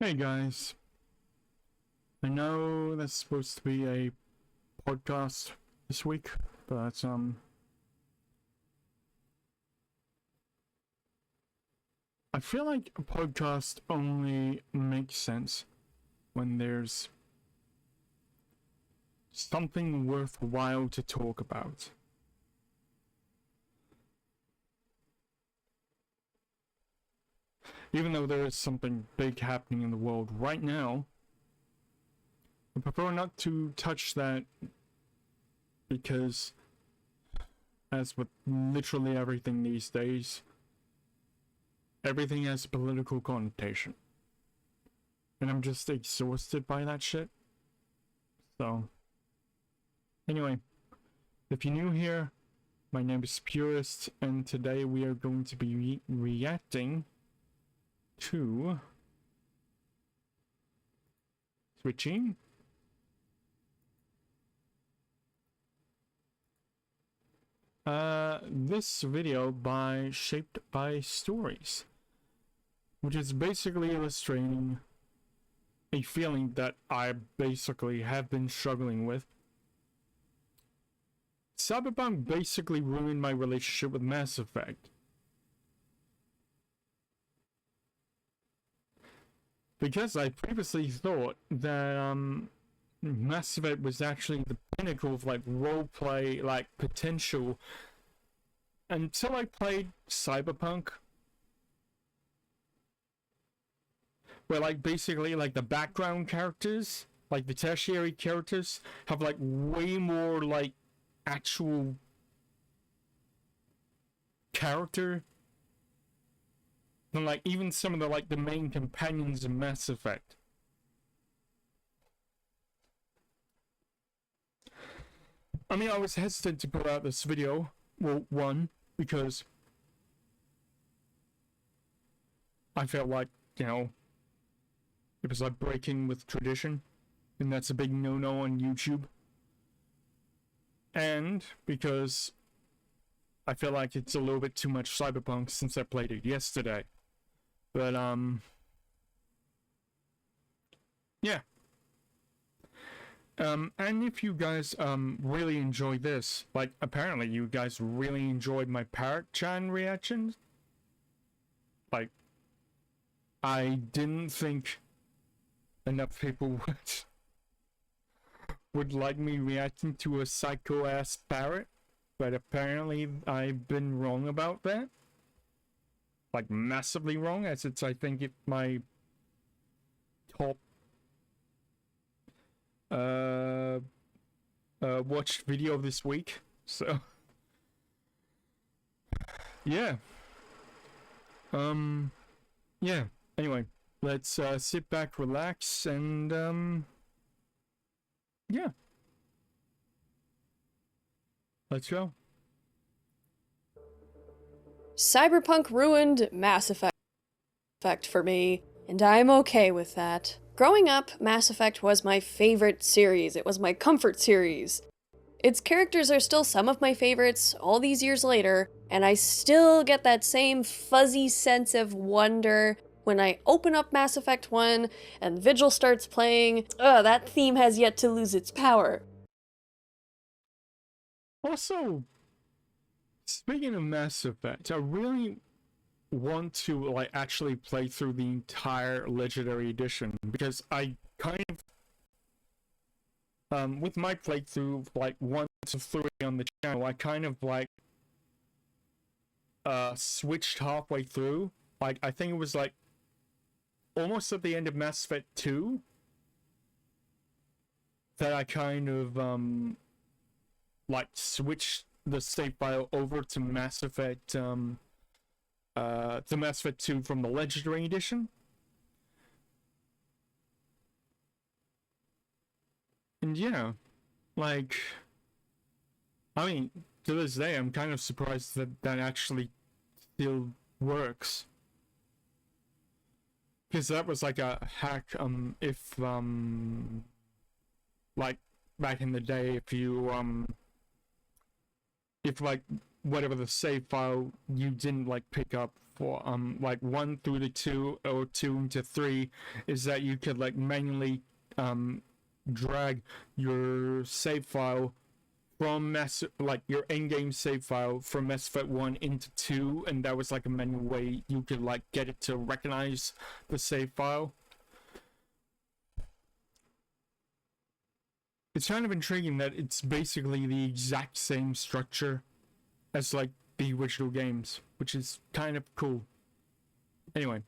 Hey guys, I know that's supposed to be a podcast this week, but I feel like a podcast only makes sense when there's something worthwhile to talk about. Even though there is something big happening in the world right now, I prefer not to touch that because, as with literally everything these days, everything has political connotation. And I'm just exhausted by that shit. So, anyway, if you're new here, my name is Purist, and today we are going to be reacting to switching this video by Shaped by Stories, which is basically illustrating a feeling that I basically have been struggling with. Cyberpunk basically ruined my relationship with Mass Effect. Because I previously thought that Mass Effect was actually the pinnacle of like roleplay like potential until I played Cyberpunk, where like basically like the background characters, like the tertiary characters, have like way more like actual character than like even some of the like the main companions in Mass Effect. I mean, I was hesitant to put out this video. Well, one, because I felt like, you know, it was like breaking with tradition, and that's a big no-no on YouTube. And because I feel like it's a little bit too much Cyberpunk since I played it yesterday. But, yeah. And if you guys, really enjoy this, like, apparently you guys really enjoyed my Parrot-chan reactions. Like, I didn't think enough people would like me reacting to a psycho-ass parrot, but apparently I've been wrong about that. Like, massively wrong, as it's, I think, my top watched video of this week. So yeah. Yeah. Anyway, let's sit back, relax, and yeah. Let's go. Cyberpunk ruined Mass Effect for me, and I'm okay with that. Growing up, Mass Effect was my favorite series. It was my comfort series. Its characters are still some of my favorites all these years later, and I still get that same fuzzy sense of wonder when I open up Mass Effect 1 and Vigil starts playing. Ugh, that theme has yet to lose its power. Also, speaking of Mass Effect, I really want to like actually play through the entire Legendary Edition, because I kind of with my playthrough like 1 to 3 on the channel, I kind of like switched halfway through. Like, I think it was like almost at the end of Mass Effect 2 that I kind of like switched the save file over to Mass Effect to Mass Effect 2 from the Legendary Edition. And yeah, like, I mean, to this day, I'm kind of surprised that that actually still works. Because that was like a hack, if, like, back in the day, if you, if, like, whatever the save file you didn't, like, pick up for like 1 through the 2 or 2 into 3 is that you could like manually drag your save file from your in-game save file from Mass Effect 1 into 2, and that was like a manual way you could like get it to recognize the save file. It's kind of intriguing that it's basically the exact same structure as like the original games, which is kind of cool. Anyway,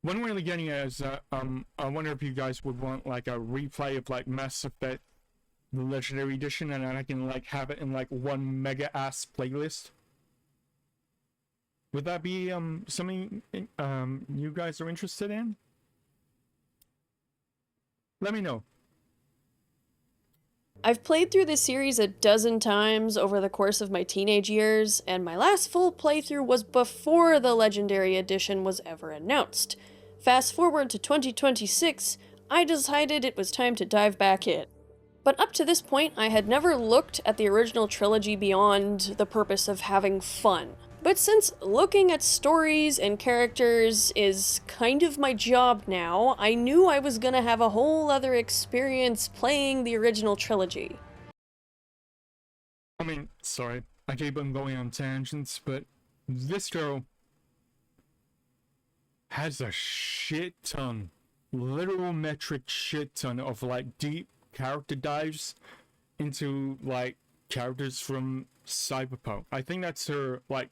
what I'm really getting at is I wonder if you guys would want like a replay of like Mass Effect the Legendary Edition, and I can like have it in like one mega ass playlist. Would that be something you guys are interested in? Let me know. I've played through this series a dozen times over the course of my teenage years, and my last full playthrough was before the Legendary Edition was ever announced. Fast forward to 2026, I decided it was time to dive back in. But up to this point, I had never looked at the original trilogy beyond the purpose of having fun. But since looking at stories and characters is kind of my job now, I knew I was gonna have a whole other experience playing the original trilogy. I mean, sorry, I keep on going on tangents, but this girl has a shit ton, literal metric shit ton of like deep character dives into like characters from Cyberpunk. I think that's her like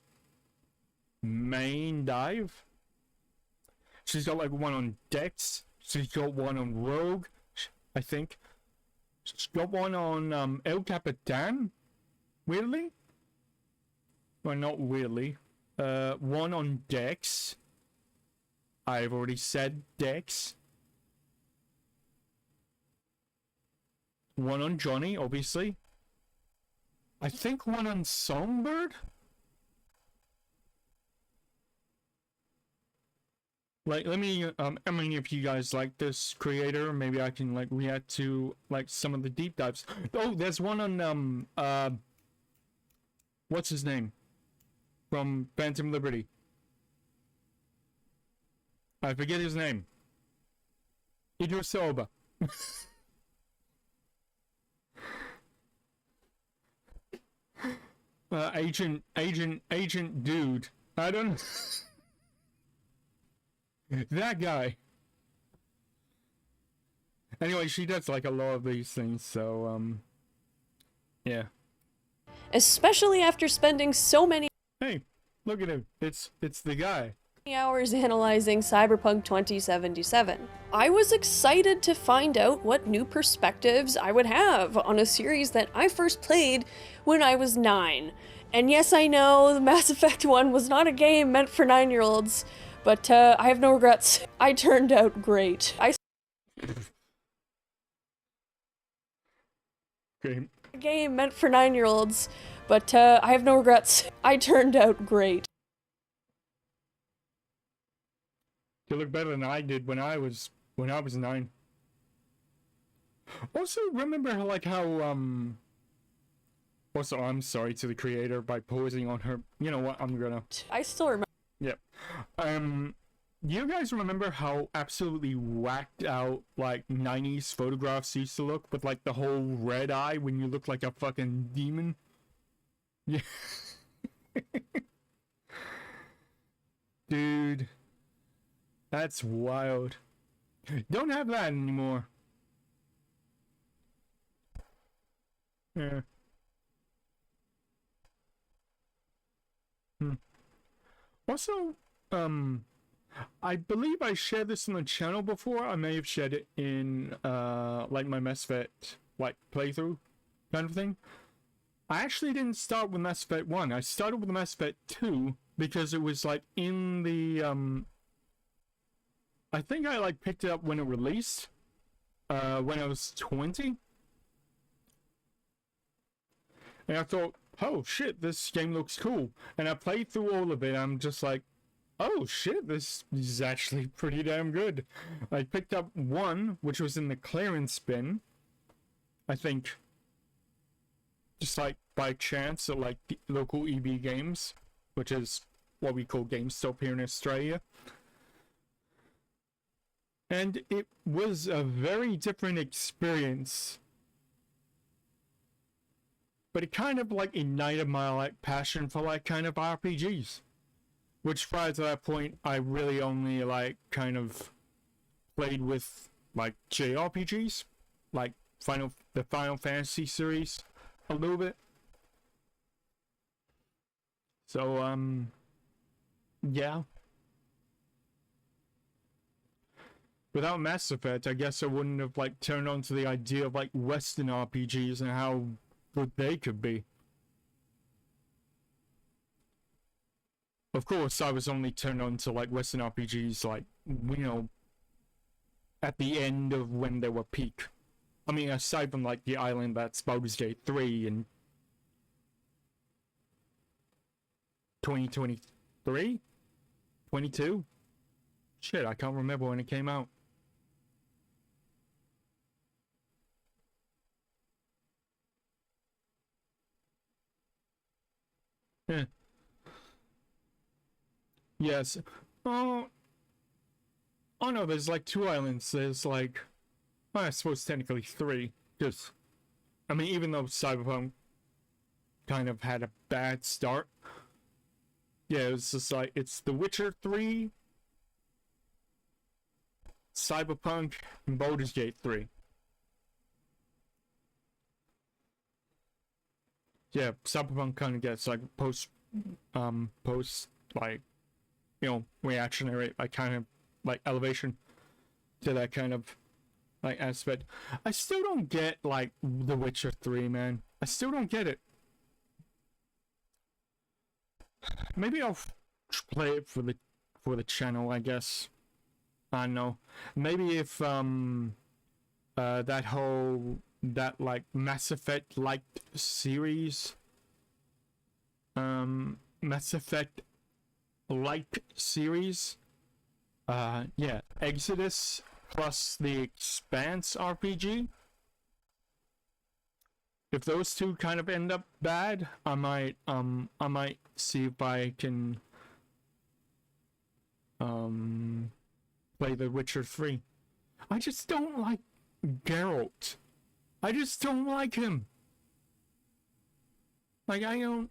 main dive. She's got like one on Dex, she's got one on Rogue, I think. She's got one on El Capitan, weirdly. Well, not weirdly. One on Dex. I've already said Dex. One on Johnny, obviously. I think one on Songbird? Like, let me, I mean, if you guys like this creator, maybe I can, like, react to, like, some of the deep dives. Oh, there's one on, what's his name? From Phantom Liberty. I forget his name. Idris Elba. Agent dude. I don't that guy. Anyway, she does like a lot of these things, so yeah. Especially after spending so many Hey, look at him. It's the guy. hours analyzing Cyberpunk 2077. I was excited to find out what new perspectives I would have on a series that I first played when I was 9. And yes, I know the Mass Effect 1 was not a game meant for 9-year-olds, but I have no regrets. I turned out great. Okay. A game meant for 9-year-olds, but I have no regrets. I turned out great. You look better than I did when I was 9. Also, remember how also, I'm sorry to the creator by posing on her. You know what? I'm gonna. I still remember. Yep. You guys remember how absolutely whacked out like 90s photographs used to look with like the whole red eye when you look like a fucking demon? Yeah. Dude. That's wild. Don't have that anymore. Yeah. Also, I believe I shared this on the channel before. I may have shared it in, like my Mass Effect, like, playthrough kind of thing. I actually didn't start with Mass Effect 1. I started with Mass Effect 2 because it was, like, in the, I think I, like, picked it up when it released, when I was 20. And I thought, oh shit, this game looks cool. And I played through all of it, I'm just like, oh shit, this is actually pretty damn good. I picked up 1, which was in the clearance bin, I think. just like by chance at like the local EB Games, which is what we call GameStop here in Australia. And it was a very different experience. But it kind of like ignited my like passion for like kind of RPGs. Which prior to that point I really only like kind of played with like JRPGs, like the Final Fantasy series a little bit. So yeah. Without Mass Effect, I guess I wouldn't have like turned on to the idea of like Western RPGs and how good they could be. Of course, I was only turned on to like Western RPGs like, you know, at the end of when they were peak. I mean, aside from like the island that's Baldur's Gate 3 in 2023? 22? Shit, I can't remember when it came out. Yeah. Yes. Oh. Oh no, there's like 2 islands. There's like, well, I suppose technically 3. Just, I mean, even though Cyberpunk kind of had a bad start, yeah, it's just like, it's The Witcher 3, Cyberpunk, and Baldur's Gate 3. Yeah, Cyberpunk kind of gets like post like, you know, reactionary, like kind of like elevation to that kind of like aspect. I still don't get like The Witcher 3, man. I still don't get it. Maybe I'll play it for the channel, I guess. I don't know. Maybe if that like Mass Effect like series, Mass Effect like series, yeah, Exodus plus the Expanse RPG. If those 2 kind of end up bad, I might see if I can play The Witcher 3. I just don't like Geralt. I just don't like him. Like, I don't...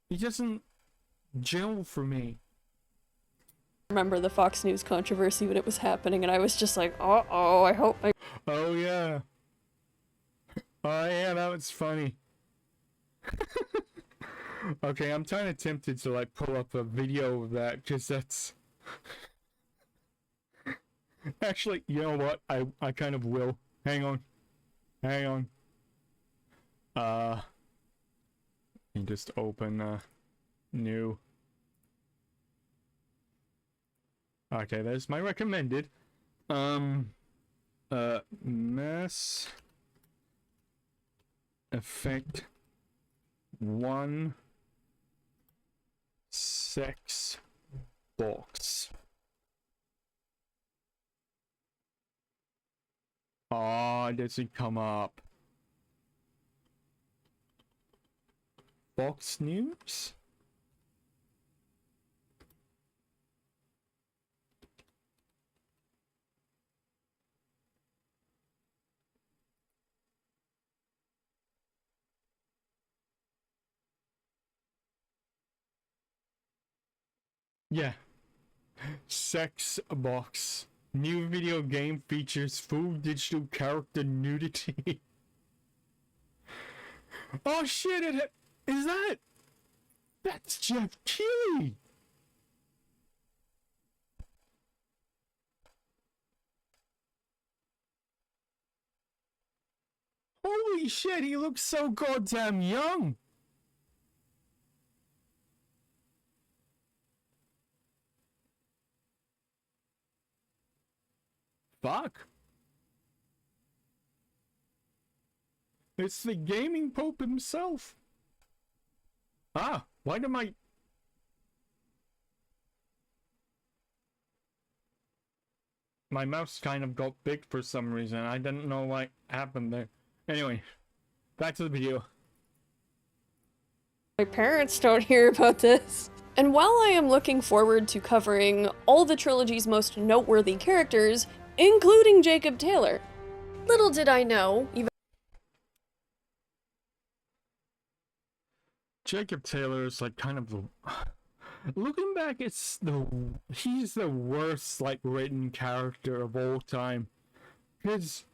He doesn't gel for me. Remember the Fox News controversy when it was happening, and I was just like, uh-oh, I hope I... Oh, yeah. Oh, yeah, that was funny. Okay, I'm kind of tempted to, like, pull up a video of that, because that's... Actually, you know what? I kind of will. Hang on. Hang on. Let me just open, new. Okay, there's my recommended. Mass Effect 1 sex box. Oh, does it come up? Fox News? Yeah. Sex box. New video game features full digital character nudity. Oh shit, is that? That's Jeff Keighley. Holy shit, he looks so goddamn young. Fuck. It's the gaming pope himself. Ah, why did my mouse kind of got big for some reason. I didn't know what happened there. Anyway, back to the video. My parents don't hear about this. And while I am looking forward to covering all the trilogy's most noteworthy characters, including Jacob Taylor, little did I know, even Jacob Taylor is like kind of the... Looking back, he's the worst like written character of all time. Because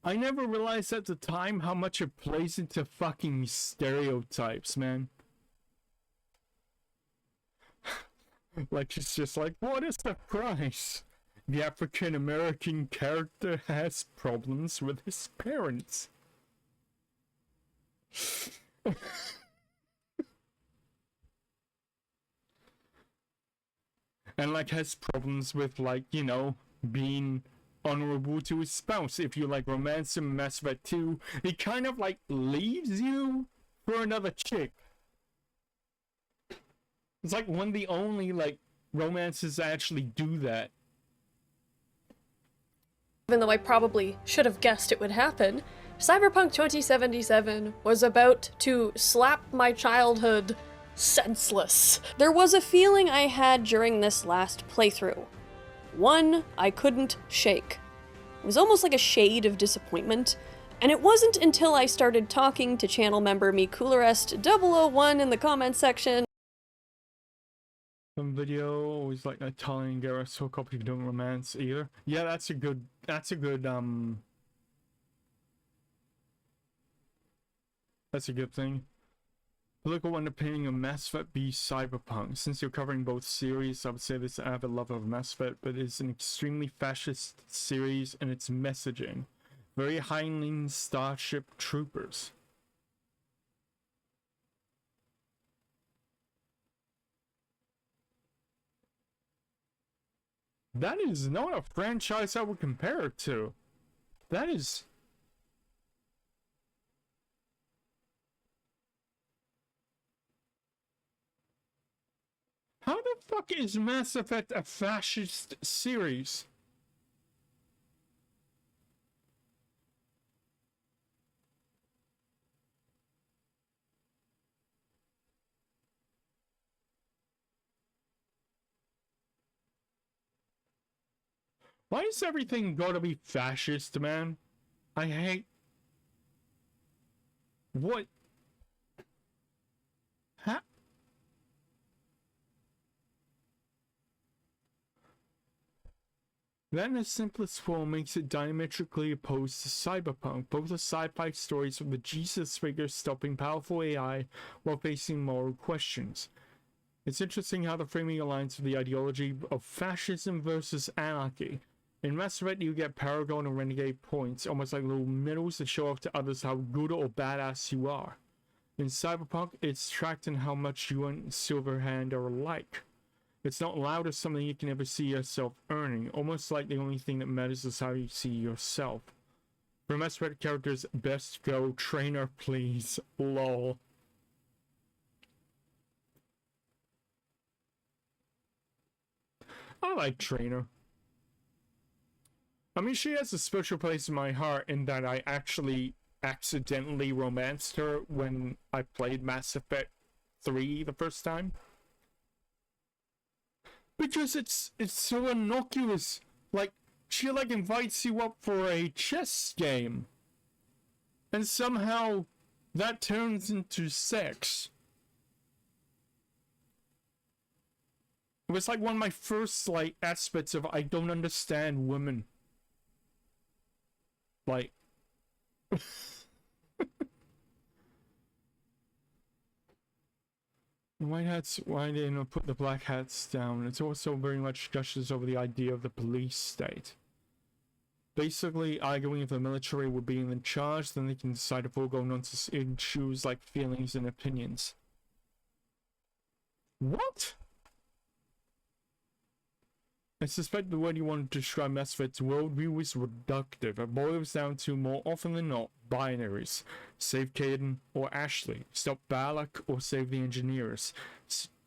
I never realized at the time how much it plays into fucking stereotypes, man. Like, it's just like, what is the price? The African American character has problems with his parents. And like has problems with like, you know, being honorable to his spouse. If you like romance him in Mass Effect 2, he kind of like leaves you for another chick. It's like one of the only like romances that actually do that. even though I probably should have guessed it would happen, Cyberpunk 2077 was about to slap my childhood senseless. There was a feeling I had during this last playthrough. One I couldn't shake. It was almost like a shade of disappointment, and it wasn't until I started talking to channel member MeCoolerest001 in the comments section. Some video always like Italian Garrus hook up if you don't romance either. Yeah, that's a good that's a good thing. Political underpinning of Mass Effect B Cyberpunk. Since you're covering both series, I would say this avid lover of Mass Effect, but it's an extremely fascist series in its messaging. Very high-leaning Starship Troopers. That is not a franchise I would compare it to. That is... How the fuck is Mass Effect a fascist series? Why is everything gotta be fascist, man? I hate... What? Huh? That in its simplest form makes it diametrically opposed to Cyberpunk. Both are sci-fi stories with the Jesus figure stopping powerful AI while facing moral questions. It's interesting how the framing aligns with the ideology of fascism versus anarchy. In Mass Effect, you get Paragon and Renegade points, almost like little medals that show off to others how good or badass you are. In Cyberpunk, it's tracked in how much you and Silverhand are alike. It's not loud as something you can ever see yourself earning, almost like the only thing that matters is how you see yourself. For Mass Effect characters, best go trainer please, lol. I like Trainer. I mean, she has a special place in my heart in that I actually accidentally romanced her when I played Mass Effect 3 the first time. Because it's so innocuous. Like, she like invites you up for a chess game. And somehow that turns into sex. It was like one of my first like aspects of I don't understand women. Like the white hats, why they not put the black hats down? It's also very much gushes over the idea of the police state. Basically arguing if the military would be in charge, then they can decide if we'll go on to issues like feelings and opinions. What? I suspect the word you want to describe Mass Effect's worldview is reductive. It boils down to, more often than not, binaries. Save Caden or Ashley. Stop Balak or save the engineers.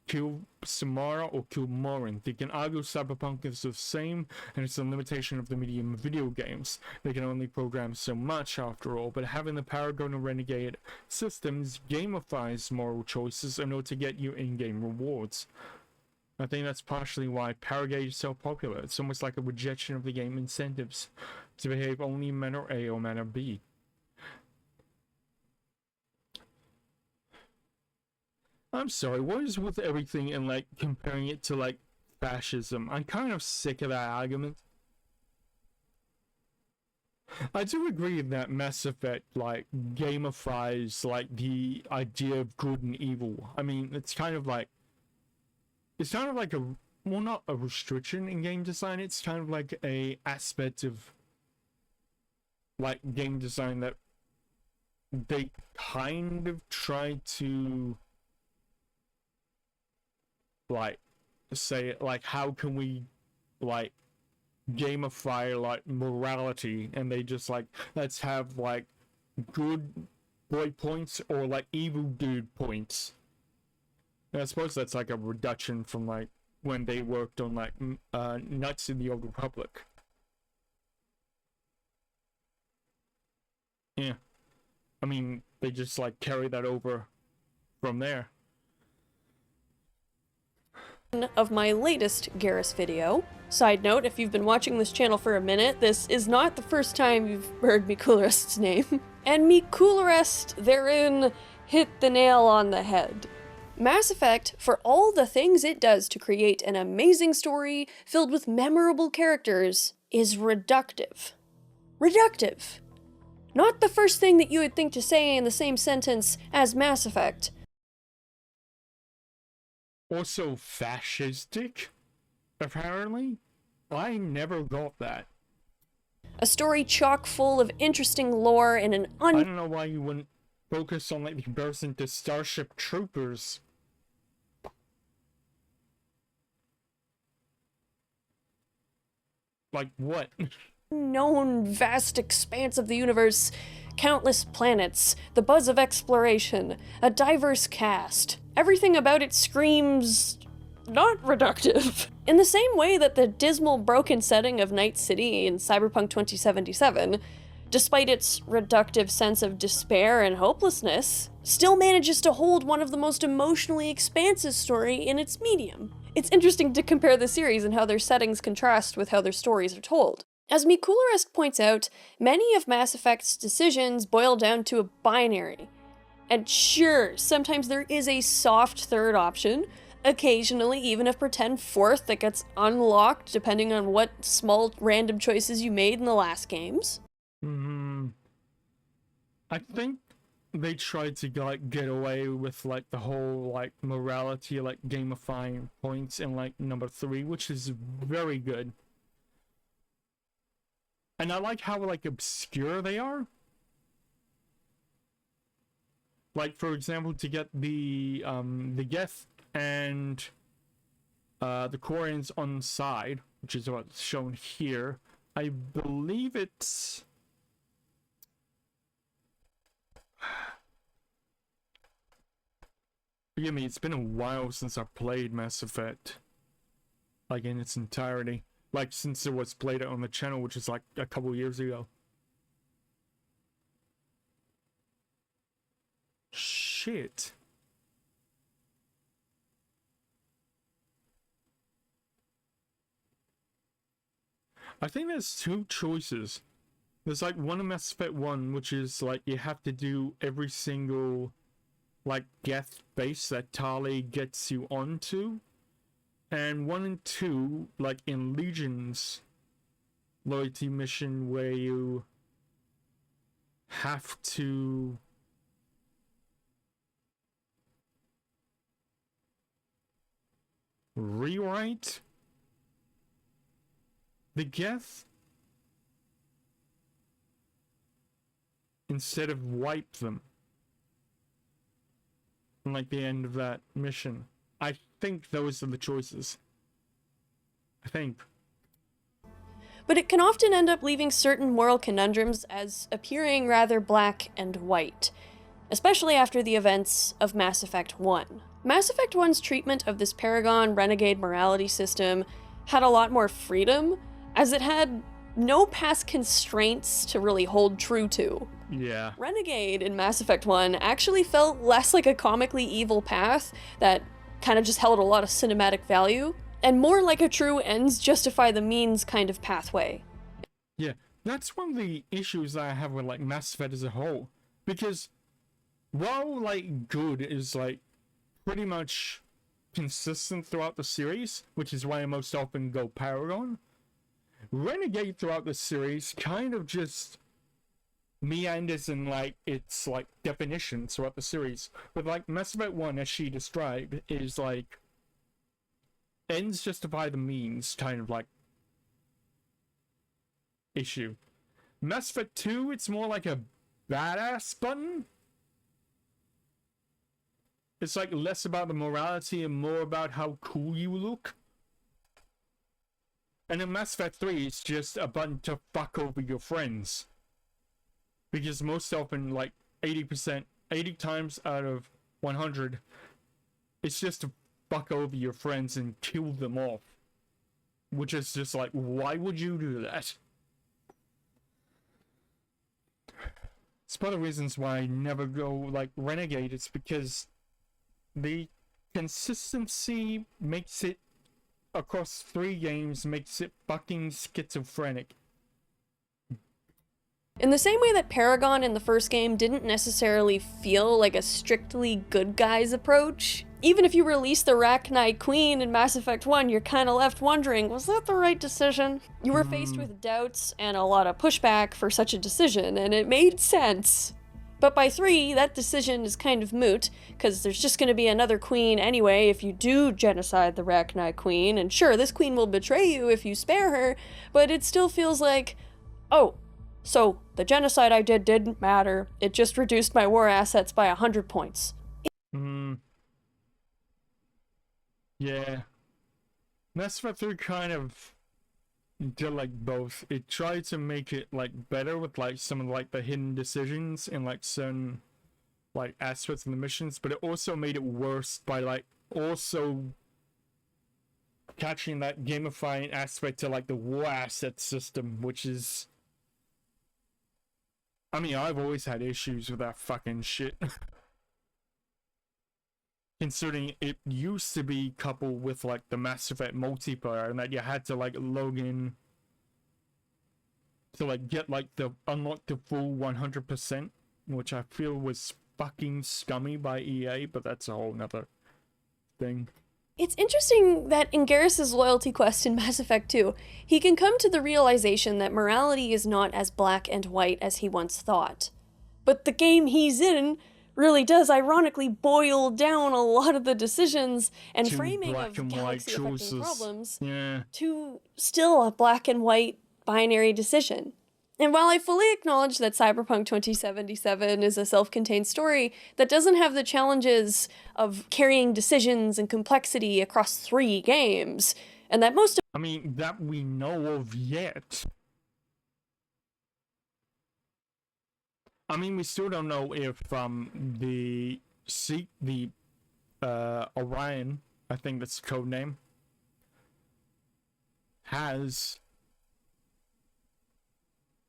kill Samara or kill Morin. They can argue Cyberpunk is the same, and it's a limitation of the medium of video games. They can only program so much after all, but having the Paragon and Renegade systems gamifies moral choices in order to get you in-game rewards. I think that's partially why Paragate is so popular. It's almost like a rejection of the game incentives to behave only in manner A or manner B. I'm sorry, what is with everything and like comparing it to like fascism? I'm kind of sick of that argument. I do agree that Mass Effect like gamifies like the idea of good and evil. I mean, it's kind of like a, well, not a restriction in game design, it's kind of like a aspect of like game design that they kind of try to like say, like, how can we like gamify like morality, and they just like, let's have like good boy points or like evil dude points. And I suppose that's like a reduction from like when they worked on like Knights in the Old Republic. Yeah, I mean, they just like carry that over from there. Of my latest Garrus video. Side note, if you've been watching this channel for a minute, this is not the first time you've heard Mikulrest's name. And Mikulrest therein hit the nail on the head. Mass Effect, for all the things it does to create an amazing story filled with memorable characters, is reductive. Reductive. Not the first thing that you would think to say in the same sentence as Mass Effect. Also fascistic, apparently. I never got that. A story chock full of interesting lore and an I don't know why you wouldn't focus on like the comparison to Starship Troopers. Like what? unknown vast expanse of the universe, countless planets, the buzz of exploration, a diverse cast. Everything about it screams not reductive. In the same way that the dismal, broken setting of Night City in Cyberpunk 2077, despite its reductive sense of despair and hopelessness, still manages to hold one of the most emotionally expansive story in its medium. It's interesting to compare the series and how their settings contrast with how their stories are told. As Mikulrest points out, many of Mass Effect's decisions boil down to a binary. And sure, sometimes there is a soft third option, occasionally even a pretend fourth that gets unlocked depending on what small random choices you made in the last games. I think they tried to like get away with like the whole like morality, like gamifying points in like number 3, which is very good. And I like how like obscure they are. Like for example, to get the Geth and the Quarians on side, which is what's shown here. I believe it's forgive me, it's been a while since I played Mass Effect, like in its entirety. Like since it was played on the channel, which is like a couple years ago. Shit. I think there's 2 choices. There's like one in Mass Effect 1, which is like you have to do every single like Geth base that Tali gets you onto. And 1 and 2, like in Legion's loyalty mission, where you have to rewrite the Geth instead of wipe them. And like the end of that mission. I think those are the choices. I think. But it can often end up leaving certain moral conundrums as appearing rather black and white, especially after the events of Mass Effect 1. Mass Effect 1's treatment of this Paragon Renegade morality system had a lot more freedom, as it had no past constraints to really hold true to. Yeah. Renegade in Mass Effect 1 actually felt less like a comically evil path that kind of just held a lot of cinematic value, and more like a true ends justify the means kind of pathway. Yeah, that's one of the issues that I have with like Mass Effect as a whole. Because while like good is like pretty much consistent throughout the series, which is why I most often go Paragon, Renegade throughout the series kind of just meanders in like its like definitions throughout the series. But like Mass Effect 1, as she described, is like ends justify the means kind of like issue. Mass Effect 2, it's more like a badass button. It's like less about the morality and more about how cool you look. And in Mass Effect 3, it's just a button to fuck over your friends. Because most often, like 80%, 80 times out of 100, it's just to fuck over your friends and kill them off. Which is just like, why would you do that? It's part of the reasons why I never go like Renegade. It's because the consistency makes it across 3 games makes it fucking schizophrenic. In the same way that Paragon in the first game didn't necessarily feel like a strictly good guys approach, even if you release the Rachni Queen in Mass Effect 1, you're kinda left wondering, was that the right decision? You were faced with doubts and a lot of pushback for such a decision, and it made sense. But by 3, that decision is kind of moot, because there's just gonna be another queen anyway if you do genocide the Rachni Queen, and sure, this queen will betray you if you spare her, but it still feels like, oh, so the genocide I did didn't matter, it just reduced my war assets by 100 points. Yeah. Mass Effect 3 kind of did like both. It tried to make it like better with like some of like the hidden decisions and like certain like aspects of the missions, but it also made it worse by like also catching that gamifying aspect to like the war asset system, which is, I mean, I've always had issues with that fucking shit. Considering it used to be coupled with like the Mass Effect multiplayer, and that you had to like log in to like get like the unlock the full 100%, which I feel was fucking scummy by EA, but that's a whole nother thing. It's interesting that in Garrus's loyalty quest in Mass Effect 2, he can come to the realization that morality is not as black and white as he once thought. But the game he's in really does ironically boil down a lot of the decisions and framing of galaxy-affecting problems to still a black and white binary decision. And while I fully acknowledge that Cyberpunk 2077 is a self-contained story that doesn't have the challenges of carrying decisions and complexity across 3 games, and that most of— I mean, that we know of yet. I mean, we still don't know if the Orion, I think that's the code name, has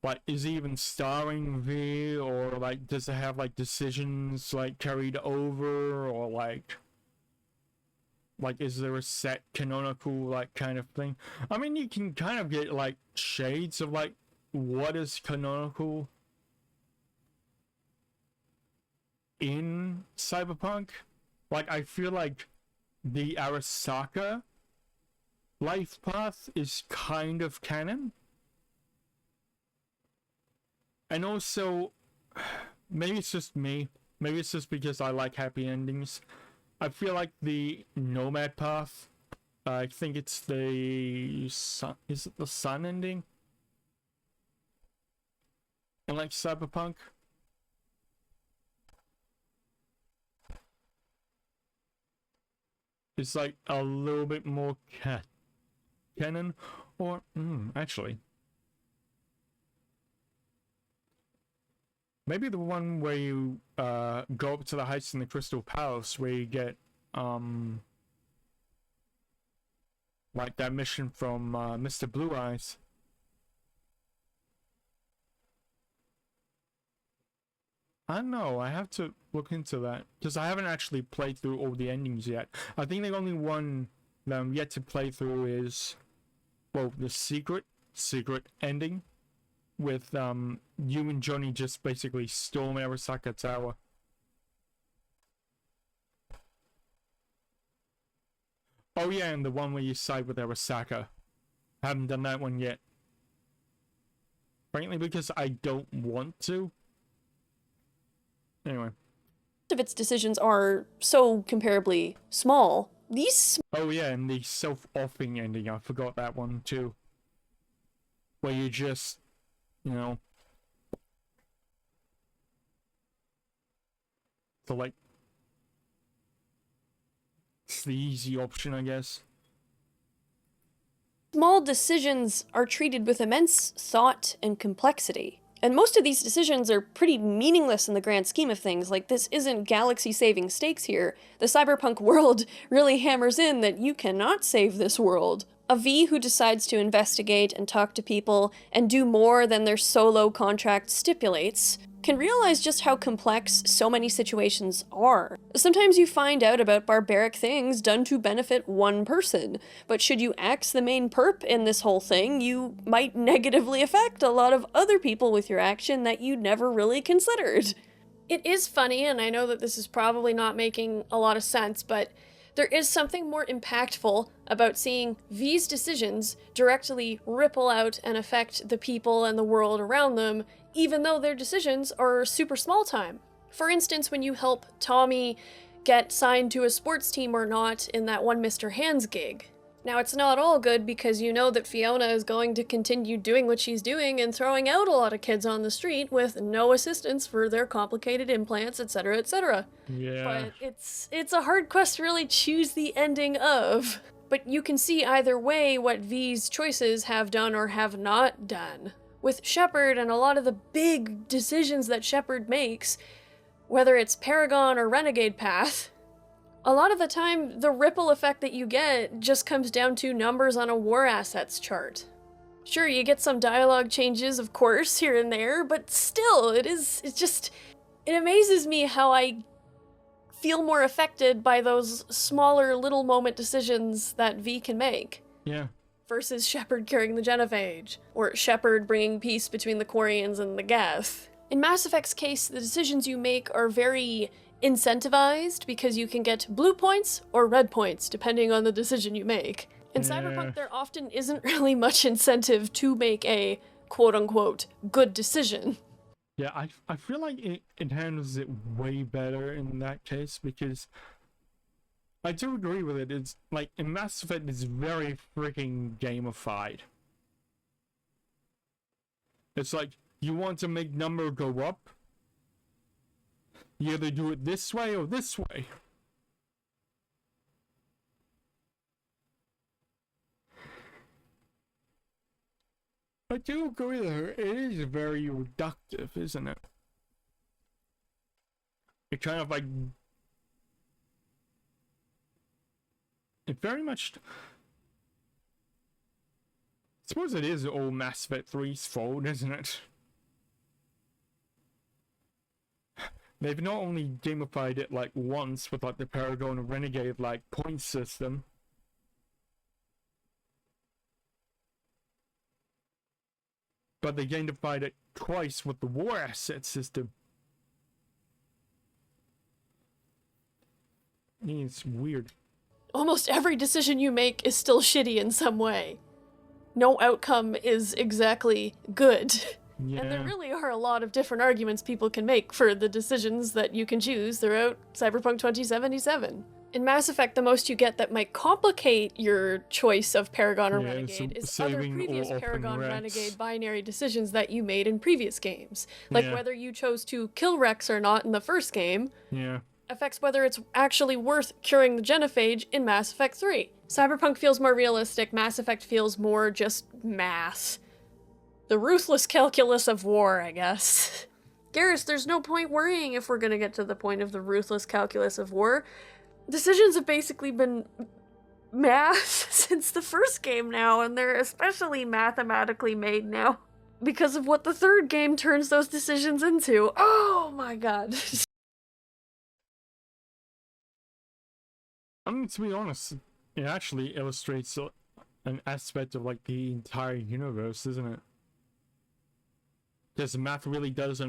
like, is he even starring V, or like does it have like decisions like carried over, or like is there a set canonical like kind of thing? I mean, you can kind of get like shades of like what is canonical in Cyberpunk. Like, I feel like the Arasaka life path is kind of canon. And also, maybe it's just me, maybe it's just because I like happy endings. I feel like the Nomad path, I think it's the sun, is it the sun ending? And like Cyberpunk? It's like a little bit more canon, or actually, maybe the one where you go up to the heights in the Crystal Palace, where you get like that mission from Mr. Blue Eyes. I don't know, I have to look into that, because I haven't actually played through all the endings yet. I think the only one that I'm yet to play through is, well, the secret ending, with you and Johnny just basically storm Arasaka Tower. Oh yeah, and the one where you side with Arasaka. I haven't done that one yet. Frankly, because I don't want to. Anyway. Of its decisions are so comparably small. Oh yeah, and the self-offing ending, I forgot that one too. Where you just, you know, so like, it's the easy option, I guess. Small decisions are treated with immense thought and complexity. And most of these decisions are pretty meaningless in the grand scheme of things. Like, this isn't galaxy-saving stakes here. The cyberpunk world really hammers in that you cannot save this world. A V who decides to investigate and talk to people and do more than their solo contract stipulates can realize just how complex so many situations are. Sometimes you find out about barbaric things done to benefit one person, but should you axe the main perp in this whole thing, you might negatively affect a lot of other people with your action that you never really considered. It is funny, and I know that this is probably not making a lot of sense, but there is something more impactful about seeing V's decisions directly ripple out and affect the people and the world around them, even though their decisions are super small time. For instance, when you help Tommy get signed to a sports team or not in that one Mr. Hands gig. Now, it's not all good because you know that Fiona is going to continue doing what she's doing and throwing out a lot of kids on the street with no assistance for their complicated implants, etc., etc. Yeah. But it's a hard quest to really choose the ending of. But you can see either way what V's choices have done or have not done. With Shepard and a lot of the big decisions that Shepard makes, whether it's Paragon or Renegade Path, a lot of the time the ripple effect that you get just comes down to numbers on a war assets chart. Sure, you get some dialogue changes, of course, here and there, but still, it amazes me how I feel more affected by those smaller little moment decisions that V can make. Yeah. Versus Shepard carrying the Genophage, or Shepard bringing peace between the Quarians and the Geth. In Mass Effect's case, the decisions you make are very incentivized because you can get blue points or red points depending on the decision you make. In Cyberpunk, there often isn't really much incentive to make a quote-unquote good decision. Yeah, I feel like it handles it way better in that case, because I do agree with it. It's like, in Mass Effect, it's very freaking gamified. It's like, you want to make number go up, you either do it this way or this way. I do agree with her. It is very reductive, isn't it? It kind of like... It very much... I suppose it is all Mass Effect 3's fault, isn't it? They've not only gamified it like once with like the Paragon and Renegade like point system, but they gamified it twice with the war asset system. It's weird. Almost every decision you make is still shitty in some way. No outcome is exactly good. Yeah. And there really are a lot of different arguments people can make for the decisions that you can choose throughout Cyberpunk 2077. In Mass Effect, the most you get that might complicate your choice of Paragon or Renegade is other previous Paragon Renegade binary decisions that you made in previous games. Like whether you chose to kill Rex or not in the first game affects whether it's actually worth curing the Genophage in Mass Effect 3. Cyberpunk feels more realistic, Mass Effect feels more just math. The ruthless calculus of war, I guess. Garrus, there's no point worrying if we're gonna get to the point of the ruthless calculus of war. decisions have basically been math since the first game now, and they're especially mathematically made now because of what the third game turns those decisions into. Oh my god. I mean, to be honest, it actually illustrates an aspect of like the entire universe, isn't it? Because math really does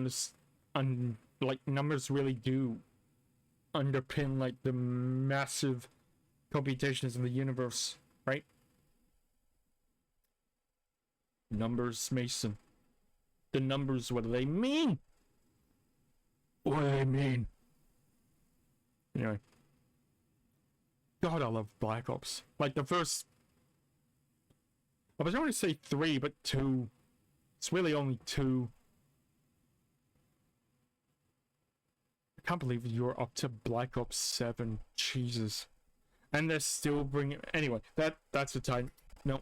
like numbers really do underpin like the massive computations in the universe, right? Numbers, Mason. The numbers, what do they mean? What do they mean? Anyway. God, I love Black Ops. Like the first... I was going to say 3, but 2. It's really only 2. I can't believe you're up to Black Ops 7. Jesus. And they're still bringing... Anyway, that's the time. No.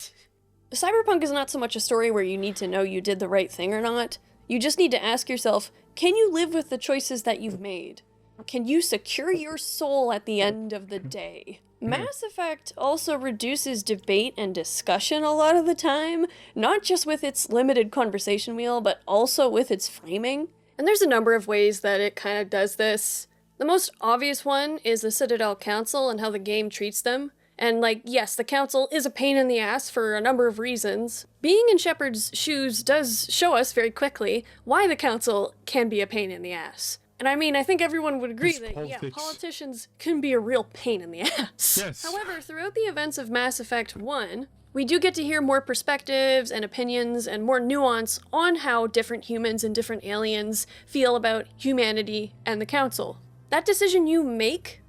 Cyberpunk is not so much a story where you need to know you did the right thing or not. You just need to ask yourself, can you live with the choices that you've made? Can you secure your soul at the end of the day? Mass Effect also reduces debate and discussion a lot of the time, not just with its limited conversation wheel, but also with its framing. And there's a number of ways that it kind of does this. The most obvious one is the Citadel Council and how the game treats them. And like, yes, the council is a pain in the ass for a number of reasons. Being in Shepard's shoes does show us very quickly why the council can be a pain in the ass. And I mean, I think everyone would agree that, yeah, politicians can be a real pain in the ass. Yes. However, throughout the events of Mass Effect 1, we do get to hear more perspectives and opinions and more nuance on how different humans and different aliens feel about humanity and the council. That decision you make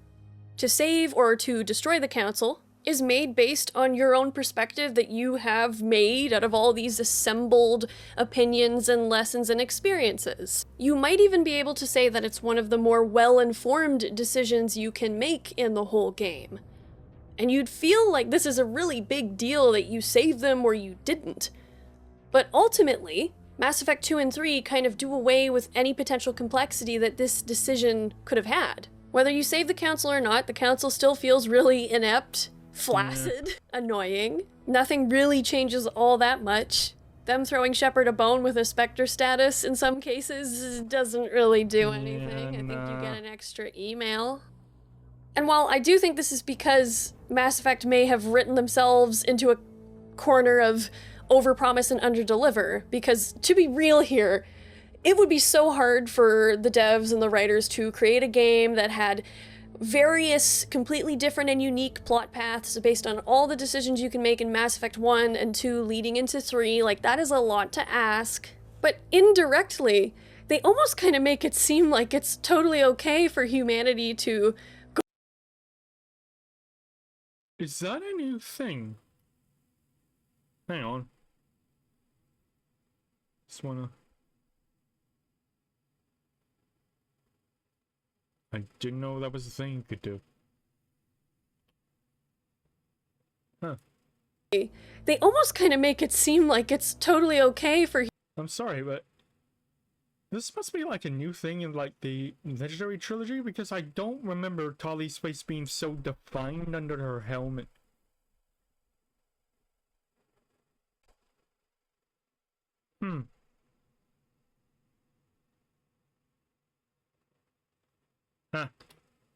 to save or to destroy the council is made based on your own perspective that you have made out of all these assembled opinions and lessons and experiences. You might even be able to say that it's one of the more well-informed decisions you can make in the whole game. And you'd feel like this is a really big deal that you saved them or you didn't. But ultimately, Mass Effect 2 and 3 kind of do away with any potential complexity that this decision could have had. Whether you save the council or not, the council still feels really inept, flaccid, annoying. Nothing really changes all that much. Them throwing Shepard a bone with a Spectre status in some cases doesn't really do anything. I think you get an extra email. And while I do think this is because Mass Effect may have written themselves into a corner of overpromise and underdeliver, because to be real here, it would be so hard for the devs and the writers to create a game that had various completely different and unique plot paths based on all the decisions you can make in Mass Effect 1 and 2 leading into 3. Like, that is a lot to ask. But indirectly, they almost kind of make it seem like it's totally okay for humanity to go... Is that a new thing? Hang on. Just wanna... I didn't know that was a thing you could do. Huh. They almost kind of make it seem like it's totally okay for... I'm sorry, but... this must be like a new thing in like the Legendary Trilogy, because I don't remember Tali's face being so defined under her helmet. Huh.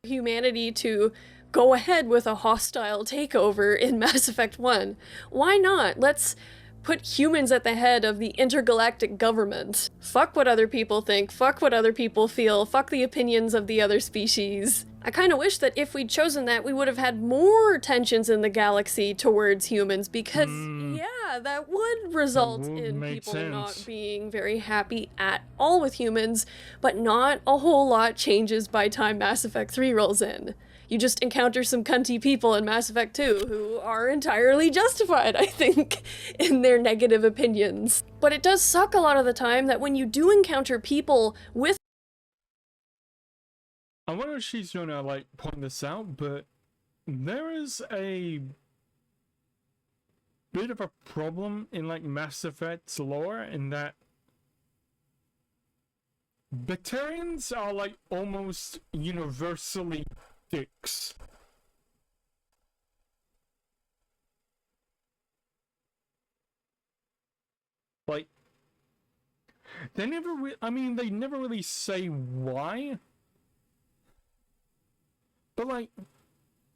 Humanity to go ahead with a hostile takeover in Mass Effect 1. Why not? Let's put humans at the head of the intergalactic government. Fuck what other people think, fuck what other people feel, fuck the opinions of the other species. I kind of wish that if we'd chosen that, we would have had more tensions in the galaxy towards humans, because, yeah, that would result in people not being very happy at all with humans, but not a whole lot changes by time Mass Effect 3 rolls in. You just encounter some cunty people in Mass Effect 2 who are entirely justified, I think, in their negative opinions. But it does suck a lot of the time that when you do encounter people with... I wonder if she's gonna, like, point this out, but there is a bit of a problem in, like, Mass Effect's lore in that Bacterians are, like, almost universally dicks. Like, they never I mean, they never really say why. But like,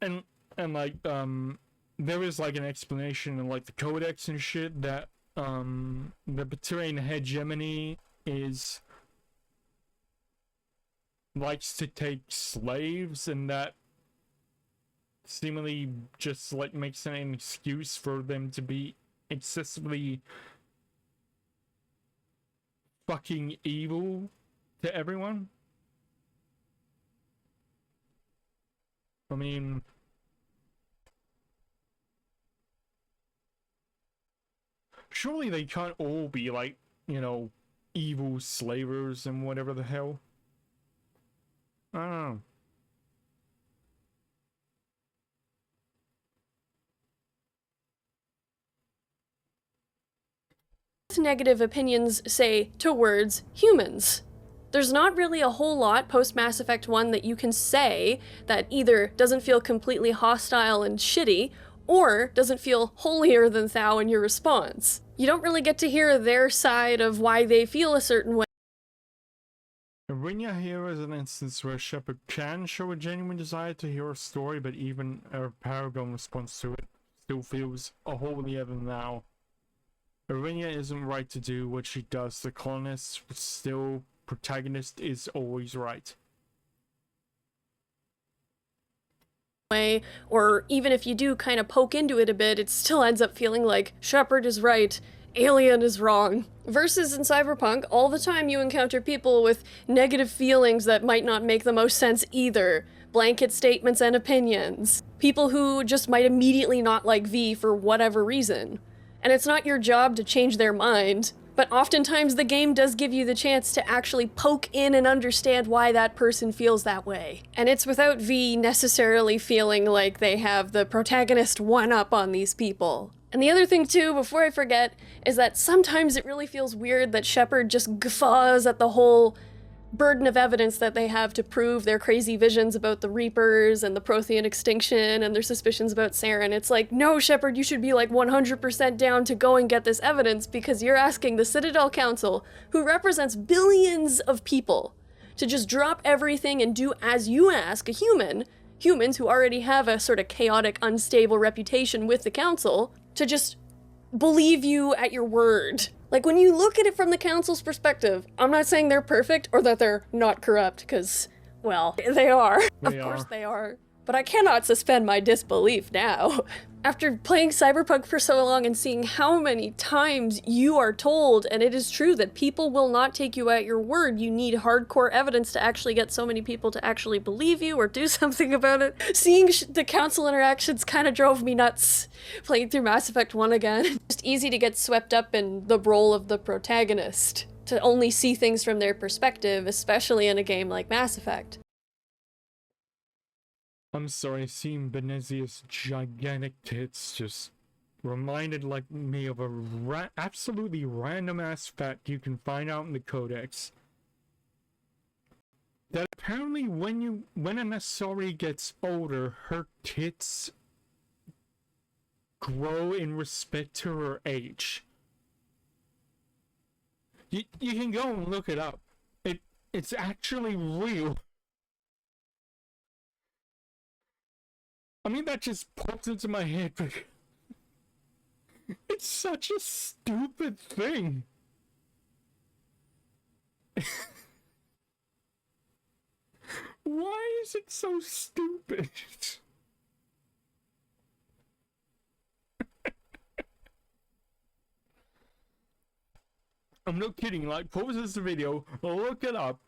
and like, there is like an explanation in like the codex and shit that the Baturian hegemony is likes to take slaves, and that seemingly just like makes an excuse for them to be excessively fucking evil to everyone. I mean, surely they can't all be like, you know, evil slavers and whatever the hell. I don't know. Negative opinions say towards humans. There's not really a whole lot post Mass Effect 1 that you can say that either doesn't feel completely hostile and shitty, or doesn't feel holier than thou in your response. You don't really get to hear their side of why they feel a certain way. Irinia here is an instance where Shepard can show a genuine desire to hear a story, but even a Paragon response to it still feels a holier than thou. Irinia isn't right to do what she does to colonists, but still, protagonist is always right. Or even if you do kind of poke into it a bit, it still ends up feeling like Shepard is right, Alien is wrong. Versus in Cyberpunk, all the time you encounter people with negative feelings that might not make the most sense either. Blanket statements and opinions. People who just might immediately not like V for whatever reason. And it's not your job to change their mind, but oftentimes the game does give you the chance to actually poke in and understand why that person feels that way. And it's without V necessarily feeling like they have the protagonist one-up on these people. And the other thing too, before I forget, is that sometimes it really feels weird that Shepard just guffaws at the whole burden of evidence that they have to prove their crazy visions about the Reapers and the Prothean extinction and their suspicions about Saren. It's like, no, Shepard, you should be like 100% down to go and get this evidence because you're asking the Citadel Council, who represents billions of people, to just drop everything and do as you ask a human, humans who already have a sort of chaotic, unstable reputation with the Council, to just believe you at your word. Like, when you look at it from the Council's perspective, I'm not saying they're perfect or that they're not corrupt, because, well, they are. Of course they are. But I cannot suspend my disbelief now. After playing Cyberpunk for so long and seeing how many times you are told, and it is true that people will not take you at your word, you need hardcore evidence to actually get so many people to actually believe you or do something about it. Seeing the Council interactions kind of drove me nuts, playing through Mass Effect 1 again. Just easy to get swept up in the role of the protagonist, to only see things from their perspective, especially in a game like Mass Effect. I'm sorry, seeing Benezia's gigantic tits just reminded like me of a absolutely random ass fact you can find out in the Codex. That apparently when an Asari gets older, her tits grow in respect to her age. You can go and look it up. It's actually real. I mean, that just popped into my head, but it's such a stupid thing. Why is it so stupid? I'm not kidding, like, pause this video, look it up,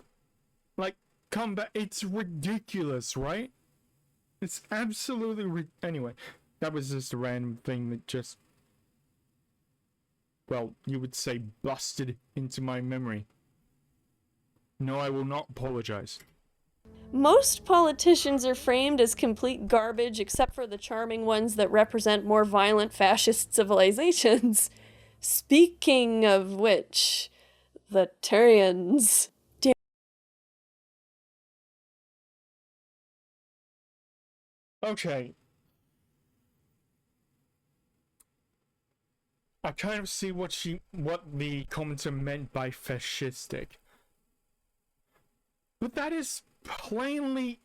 like, come back, it's ridiculous, right? It's absolutely anyway, that was just a random thing that just, well, you would say busted into my memory. No, I will not apologize. Most politicians are framed as complete garbage except for the charming ones that represent more violent fascist civilizations. Speaking of which, the Turians. Okay. I kind of see what the commenter meant by fascistic. But that is plainly...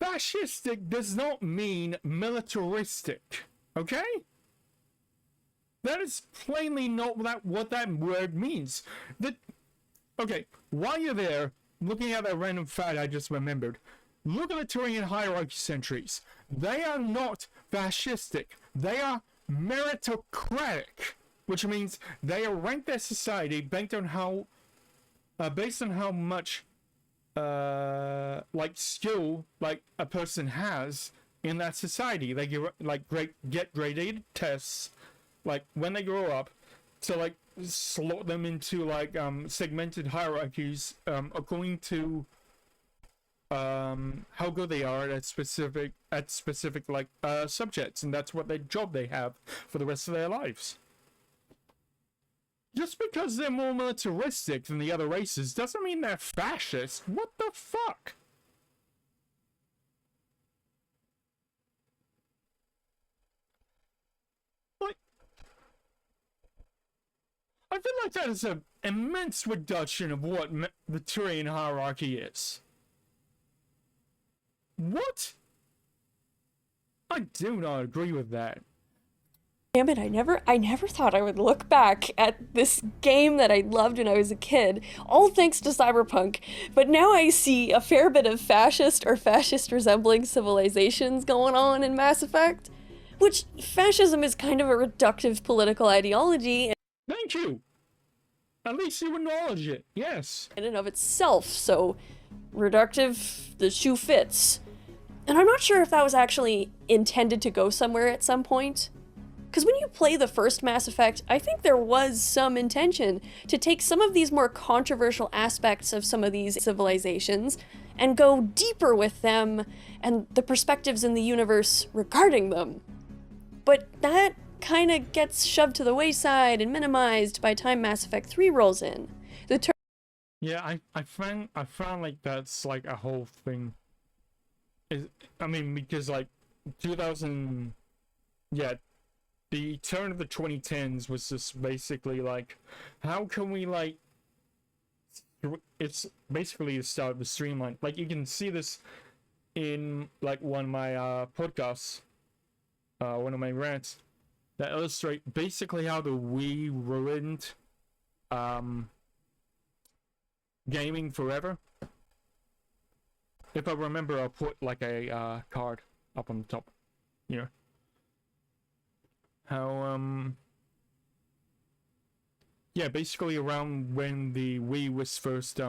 Fascistic does not mean militaristic, okay? That is plainly not what that word means. Okay, while you're there, looking at that random fact I just remembered, look at the Turian hierarchy sentries. They are not fascistic. They are meritocratic, which means they rank their society based on how much like skill like a person has in that society. They get graded tests like when they grow up to like slot them into like segmented hierarchies according to how good they are at specific like subjects, and that's what their job they have for the rest of their lives. Just because they're more militaristic than the other races doesn't mean they're fascist. What the fuck? Like, I feel like that is an immense reduction of what the Turian hierarchy is. What? I do not agree with that. Damn it, I never thought I would look back at this game that I loved when I was a kid, all thanks to Cyberpunk, but now I see a fair bit of fascist or fascist resembling civilizations going on in Mass Effect, which fascism is kind of a reductive political ideology Thank you! At least you acknowledge it, yes. in and of itself, so reductive, the shoe fits. And I'm not sure if that was actually intended to go somewhere at some point. Because when you play the first Mass Effect, I think there was some intention to take some of these more controversial aspects of some of these civilizations and go deeper with them and the perspectives in the universe regarding them. But that kind of gets shoved to the wayside and minimized by the time Mass Effect 3 rolls in. Yeah, I found like that's like a whole thing. I mean, because like 2000, yeah, the turn of the 2010s was just basically like, how can we like, it's basically the start of the streamline. Like you can see this in like one of my podcasts, one of my rants that illustrate basically how the Wii ruined gaming forever. If I remember, I'll put like a card up on the top, you know. How yeah, basically around when the Wii was first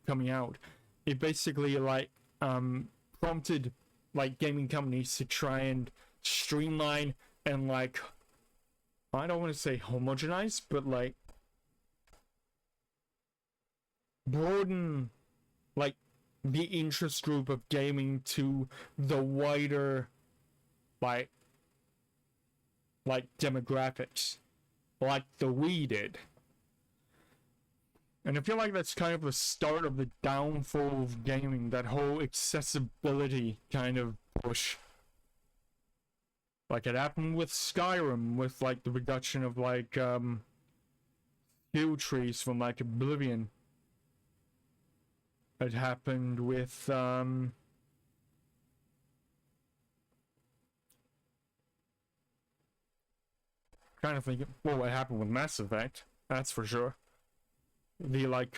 coming out, it basically like prompted like gaming companies to try and streamline and like, I don't want to say homogenize, but like broaden like the interest group of gaming to the wider like demographics, like the Wii did. And I feel like that's kind of the start of the downfall of gaming, that whole accessibility kind of push. Like it happened with Skyrim, with like the reduction of like skill trees from like Oblivion. It happened with kind of thinking, well, what happened with Mass Effect, that's for sure. The like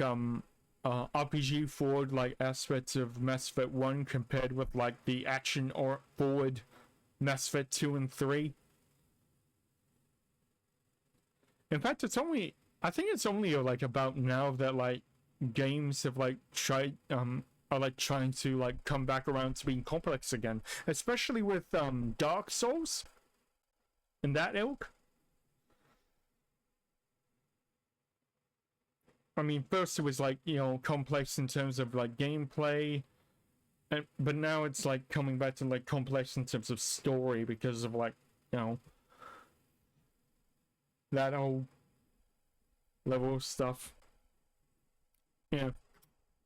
RPG forward like aspects of Mass Effect 1 compared with like the action or forward Mass Effect 2 and 3. In fact, I think it's only like about now that like games have like tried are like trying to like come back around to being complex again, especially with Dark Souls and that ilk. I mean, first it was like, you know, complex in terms of like gameplay, but now it's like coming back to like complex in terms of story because of like, you know, that whole level of stuff. Yeah.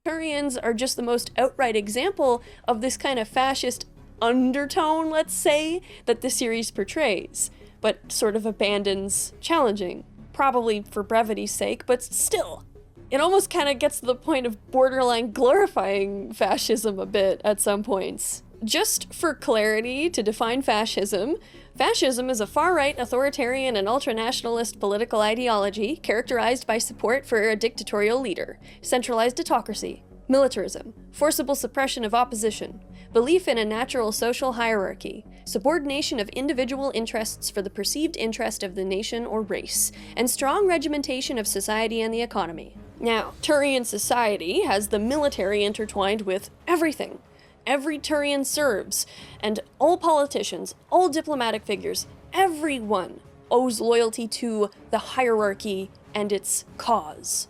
Turians are just the most outright example of this kind of fascist undertone, let's say, that the series portrays. but sort of abandons challenging. Probably for brevity's sake, but still. It almost kind of gets to the point of borderline glorifying fascism a bit at some points. Just for clarity, to define fascism, fascism is a far-right, authoritarian, and ultranationalist political ideology characterized by support for a dictatorial leader, centralized autocracy, militarism, forcible suppression of opposition, belief in a natural social hierarchy, subordination of individual interests for the perceived interest of the nation or race, and strong regimentation of society and the economy. Now, Turian society has the military intertwined with everything. Every Turian serves, and all politicians, all diplomatic figures, everyone owes loyalty to the hierarchy and its cause.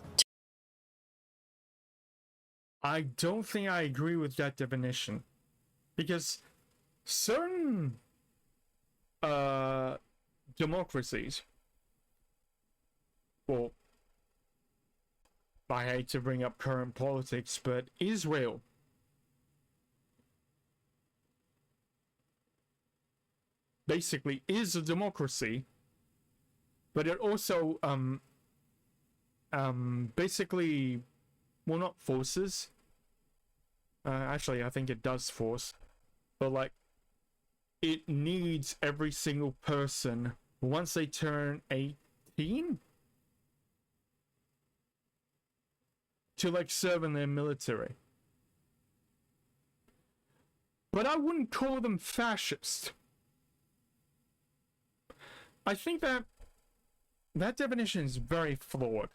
I don't think I agree with that definition. Because certain democracies, well, I hate to bring up current politics, but Israel basically is a democracy, but it also basically, well, not forces, actually I think it does force, but like it needs every single person once they turn 18 to like serve in their military. But I wouldn't call them fascist. I think that definition is very flawed.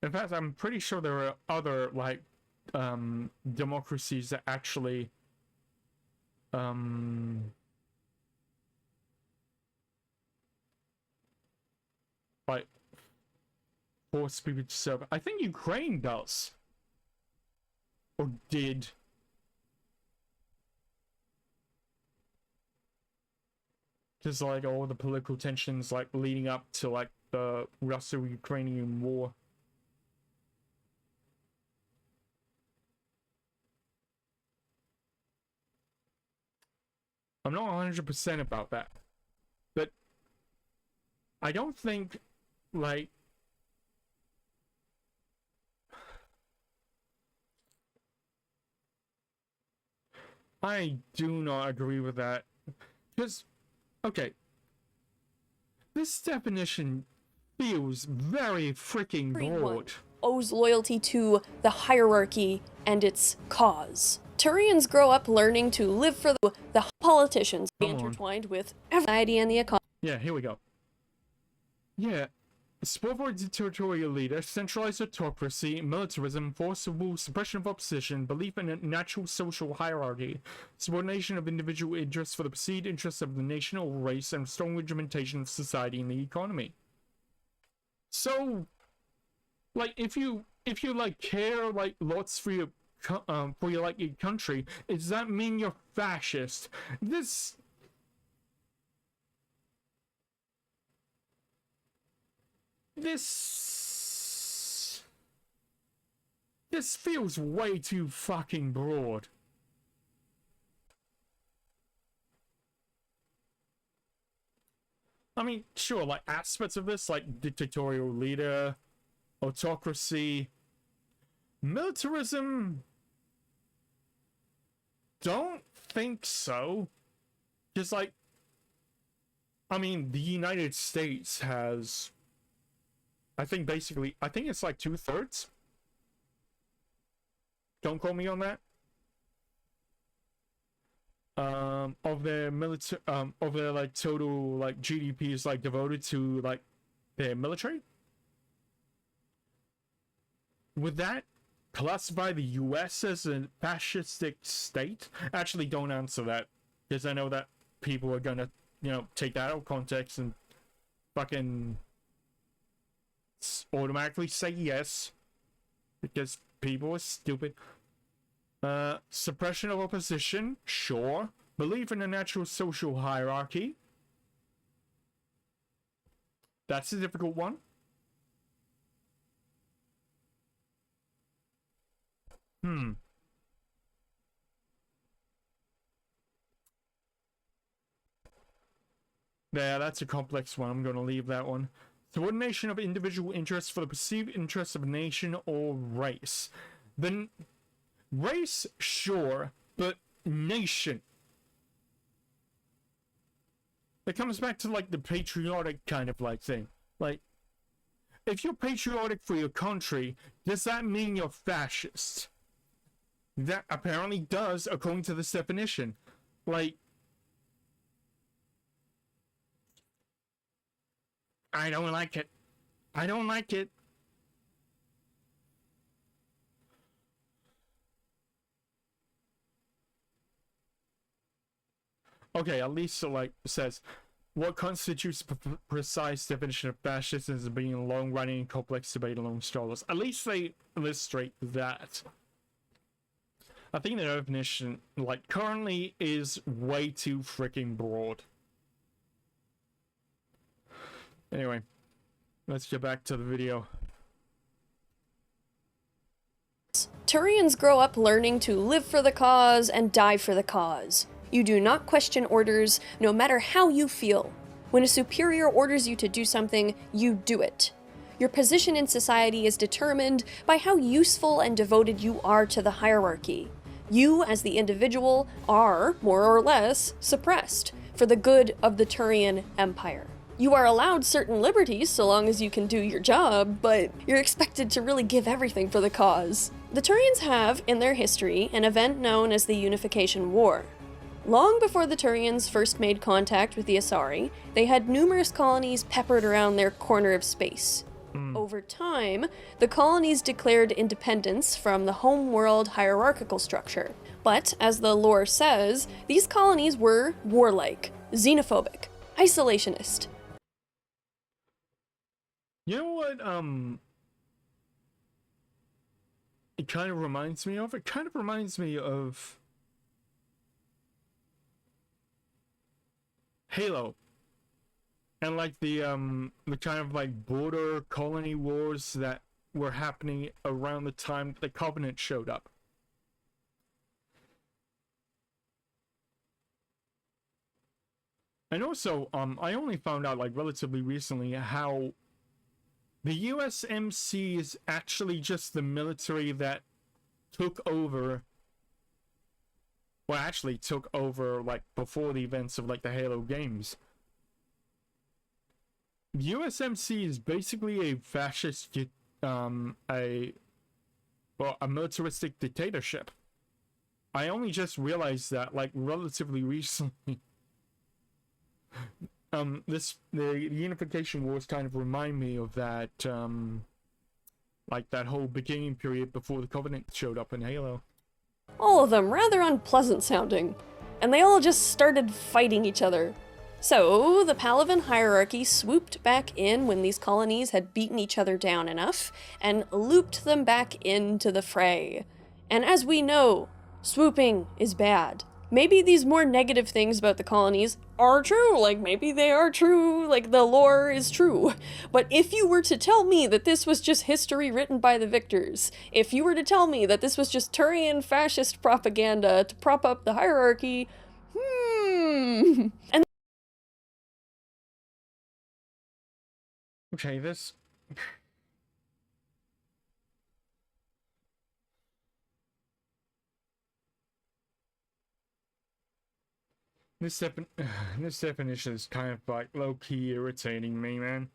In fact, I'm pretty sure there are other like democracies that actually like force people to serve. I think Ukraine does, or did. Just like all the political tensions like leading up to like the Russo-Ukrainian war. I'm not 100% about that. But I don't think like I do not agree with that. Because okay, this definition feels very freaking broad. Owes loyalty to the hierarchy and its cause. Turians grow up learning to live for the politicians intertwined with society and the economy. Yeah, here we go. Yeah. Support for a dictatorial leader, centralized autocracy, militarism, forcible suppression of opposition, belief in a natural social hierarchy, subordination of individual interests for the perceived interests of the nation or race, and strong regimentation of society and the economy. So, like, if you like care like lots for your like your country, does that mean you're fascist? This feels way too fucking broad. I mean, sure, like aspects of this, like dictatorial leader, autocracy, militarism, don't think so. Just like, I mean, the United States has, I think it's like 2/3. Don't quote me on that. Of their military, of their like total like GDP is like devoted to like their military. Would that classify the US as a fascistic state? Actually, don't answer that, because I know that people are gonna, you know, take that out of context and fucking automatically say yes, because people are stupid. Suppression of opposition, sure. Belief in a natural social hierarchy. That's a difficult one. Yeah, that's a complex one. I'm going to leave that one. Subordination of individual interests for the perceived interests of a nation or race. Then race, sure, but nation. It comes back to like the patriotic kind of like thing. Like, if you're patriotic for your country, does that mean you're fascist? That apparently does, according to this definition. Like, I don't like it. I don't like it. Okay, at least it like says what constitutes a precise definition of fascism as being a long-running and complex debate among scholars. At least they illustrate that. I think the definition, like, currently is way too freaking broad. Anyway, let's get back to the video. Turians grow up learning to live for the cause and die for the cause. You do not question orders, no matter how you feel. When a superior orders you to do something, you do it. Your position in society is determined by how useful and devoted you are to the hierarchy. You, as the individual, are, more or less, suppressed for the good of the Turian Empire. You are allowed certain liberties so long as you can do your job, but you're expected to really give everything for the cause. The Turians have, in their history, an event known as the Unification War. Long before the Turians first made contact with the Asari, they had numerous colonies peppered around their corner of space. Over time, the colonies declared independence from the homeworld hierarchical structure. But, as the lore says, these colonies were warlike, xenophobic, isolationist. You know what, it kind of reminds me of? It kind of reminds me of Halo. And like the kind of like border colony wars that were happening around the time the Covenant showed up. And also, I only found out like relatively recently how the USMC is actually just the military that took over, well, actually took over like before the events of like the Halo games. USMC is basically a fascist, a militaristic dictatorship. I only just realized that like relatively recently. The Unification Wars kind of remind me of that, like that whole beginning period before the Covenant showed up in Halo. All of them rather unpleasant sounding, and they all just started fighting each other. So, the Palavan hierarchy swooped back in when these colonies had beaten each other down enough, and looped them back into the fray. And as we know, swooping is bad. Maybe these more negative things about the colonies are true, like maybe they are true, like the lore is true. But if you were to tell me that this was just history written by the victors, if you were to tell me that this was just Turian fascist propaganda to prop up the hierarchy, And okay, this this definition is kind of like low-key irritating me, man.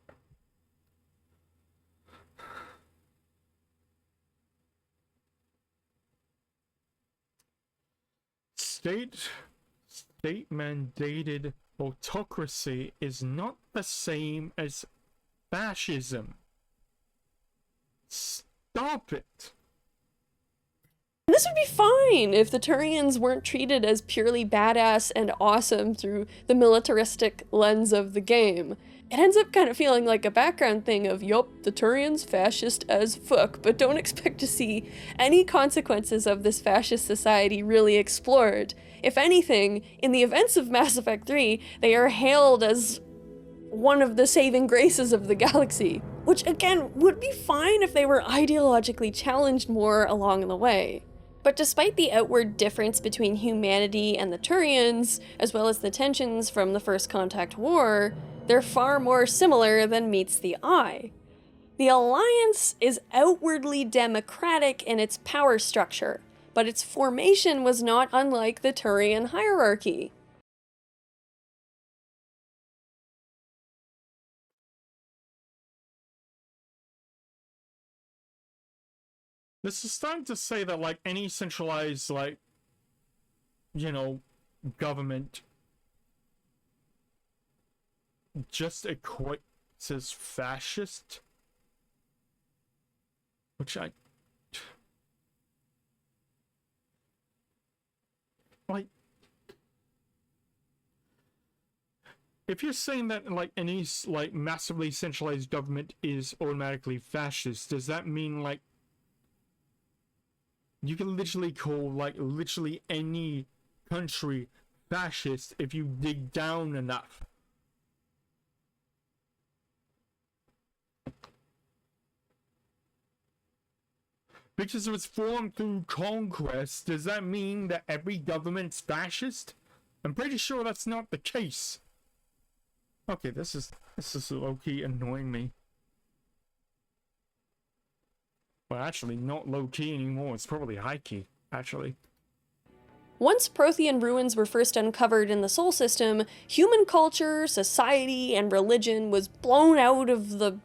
State-mandated autocracy is not the same as fascism. Stop it. this would be fine if the Turians weren't treated as purely badass and awesome through the militaristic lens of the game. It ends up kind of feeling like a background thing of, yup, the Turians fascist as fuck, but don't expect to see any consequences of this fascist society really explored. If anything, in the events of Mass Effect 3, they are hailed as one of the saving graces of the galaxy, which again would be fine if they were ideologically challenged more along the way. But despite the outward difference between humanity and the Turians, as well as the tensions from the First Contact War, they're far more similar than meets the eye. The Alliance is outwardly democratic in its power structure, but its formation was not unlike the Turian hierarchy. This is starting to say that, like, any centralized, like, you know, government just equates as fascist. Which I... Like... If you're saying that, like, any, like, massively centralized government is automatically fascist, does that mean, like, you can literally call, like, literally any country fascist if you dig down enough? Because if it's formed through conquest, does that mean that every government's fascist? I'm pretty sure that's not the case. Okay, this is low-key annoying me. Well, actually, not low-key anymore. It's probably high-key, actually. Once Prothean ruins were first uncovered in the Sol system, human culture, society, and religion was blown out of the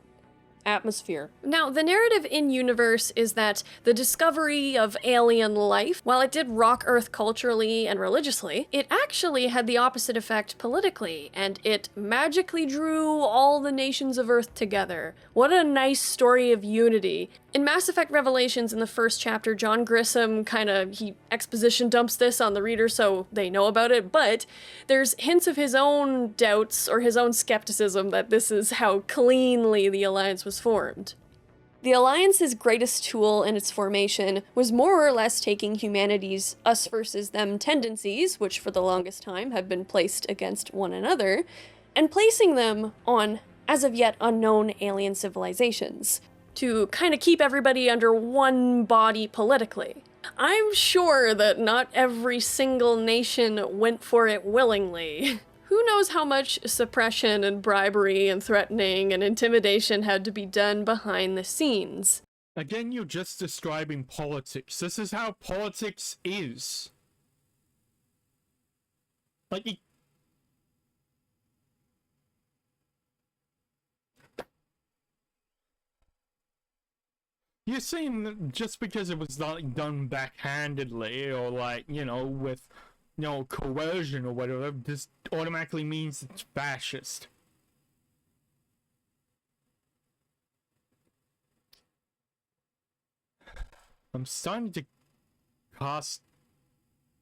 atmosphere. Now, the narrative in-universe is that the discovery of alien life, while it did rock Earth culturally and religiously, it actually had the opposite effect politically, and it magically drew all the nations of Earth together. What a nice story of unity. In Mass Effect Revelations, in the first chapter, John Grissom he exposition dumps this on the reader so they know about it, but there's hints of his own doubts or his own skepticism that this is how cleanly the Alliance was formed. The Alliance's greatest tool in its formation was more or less taking humanity's us versus them tendencies, which for the longest time had been placed against one another, and placing them on as of yet unknown alien civilizations, to kind of keep everybody under one body politically. I'm sure that not every single nation went for it willingly. Who knows how much suppression and bribery and threatening and intimidation had to be done behind the scenes. Again, you're just describing politics. This is how politics is. Like, you're saying that just because it was like done backhandedly or like, you know, with, you know, coercion or whatever, this automatically means it's fascist. I'm starting to cast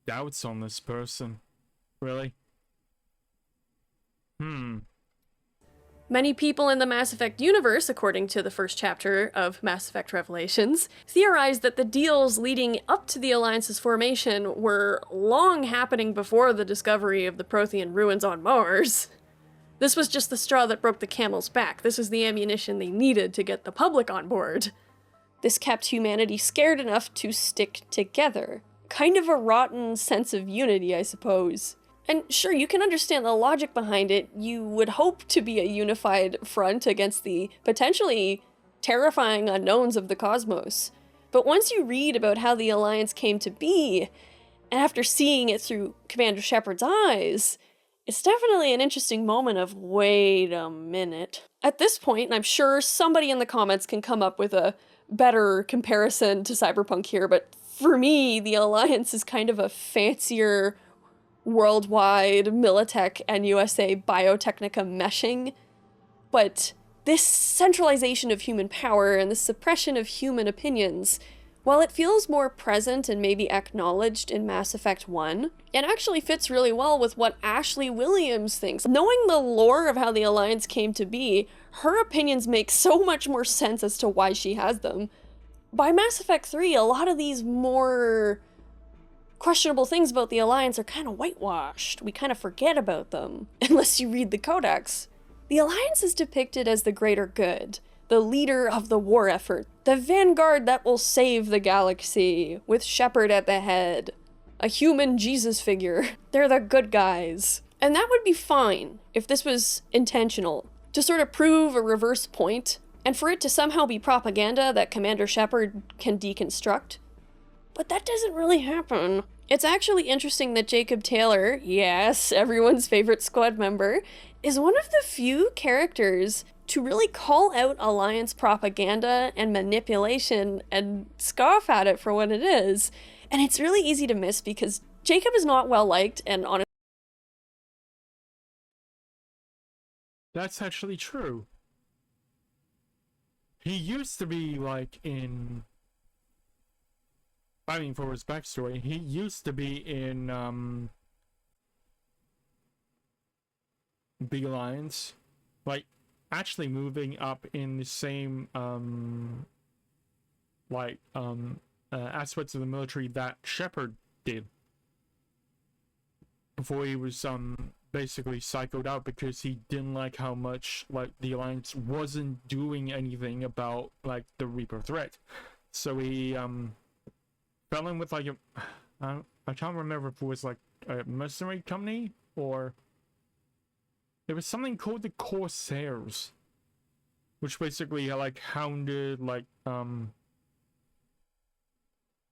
doubts on this person. Really? Many people in the Mass Effect universe, according to the first chapter of Mass Effect Revelations, theorize that the deals leading up to the Alliance's formation were long happening before the discovery of the Prothean ruins on Mars. This was just the straw that broke the camel's back. This was the ammunition they needed to get the public on board. This kept humanity scared enough to stick together. Kind of a rotten sense of unity, I suppose. And sure, you can understand the logic behind it. You would hope to be a unified front against the potentially terrifying unknowns of the cosmos. But once you read about how the Alliance came to be, and after seeing it through Commander Shepard's eyes, it's definitely an interesting moment of, wait a minute. At this point, and I'm sure somebody in the comments can come up with a better comparison to Cyberpunk here, but for me, the Alliance is kind of a fancier worldwide Militech and USA Biotechnica meshing, but this centralization of human power and the suppression of human opinions, while it feels more present and maybe acknowledged in Mass Effect 1, it actually fits really well with what Ashley Williams thinks. Knowing the lore of how the Alliance came to be, her opinions make so much more sense as to why she has them. By Mass Effect 3, a lot of these more questionable things about the Alliance are kind of whitewashed. We kind of forget about them, unless you read the Codex. The Alliance is depicted as the greater good, the leader of the war effort, the vanguard that will save the galaxy, with Shepard at the head. A human Jesus figure. They're the good guys. And that would be fine if this was intentional, to sort of prove a reverse point, and for it to somehow be propaganda that Commander Shepard can deconstruct. But that doesn't really happen. It's actually interesting that Jacob Taylor, yes, everyone's favorite squad member, is one of the few characters to really call out Alliance propaganda and manipulation and scoff at it for what it is. And it's really easy to miss because Jacob is not well liked, and honestly, That's actually true. He used to be like in... I mean, for his backstory, he used to be in the Alliance, like actually moving up in the same aspects of the military that Shepard did before he was basically psychoed out because he didn't like how much like the Alliance wasn't doing anything about like the Reaper threat. So he fell in with like I can't remember if it was like a mercenary company or there was something called the Corsairs, which basically like hounded like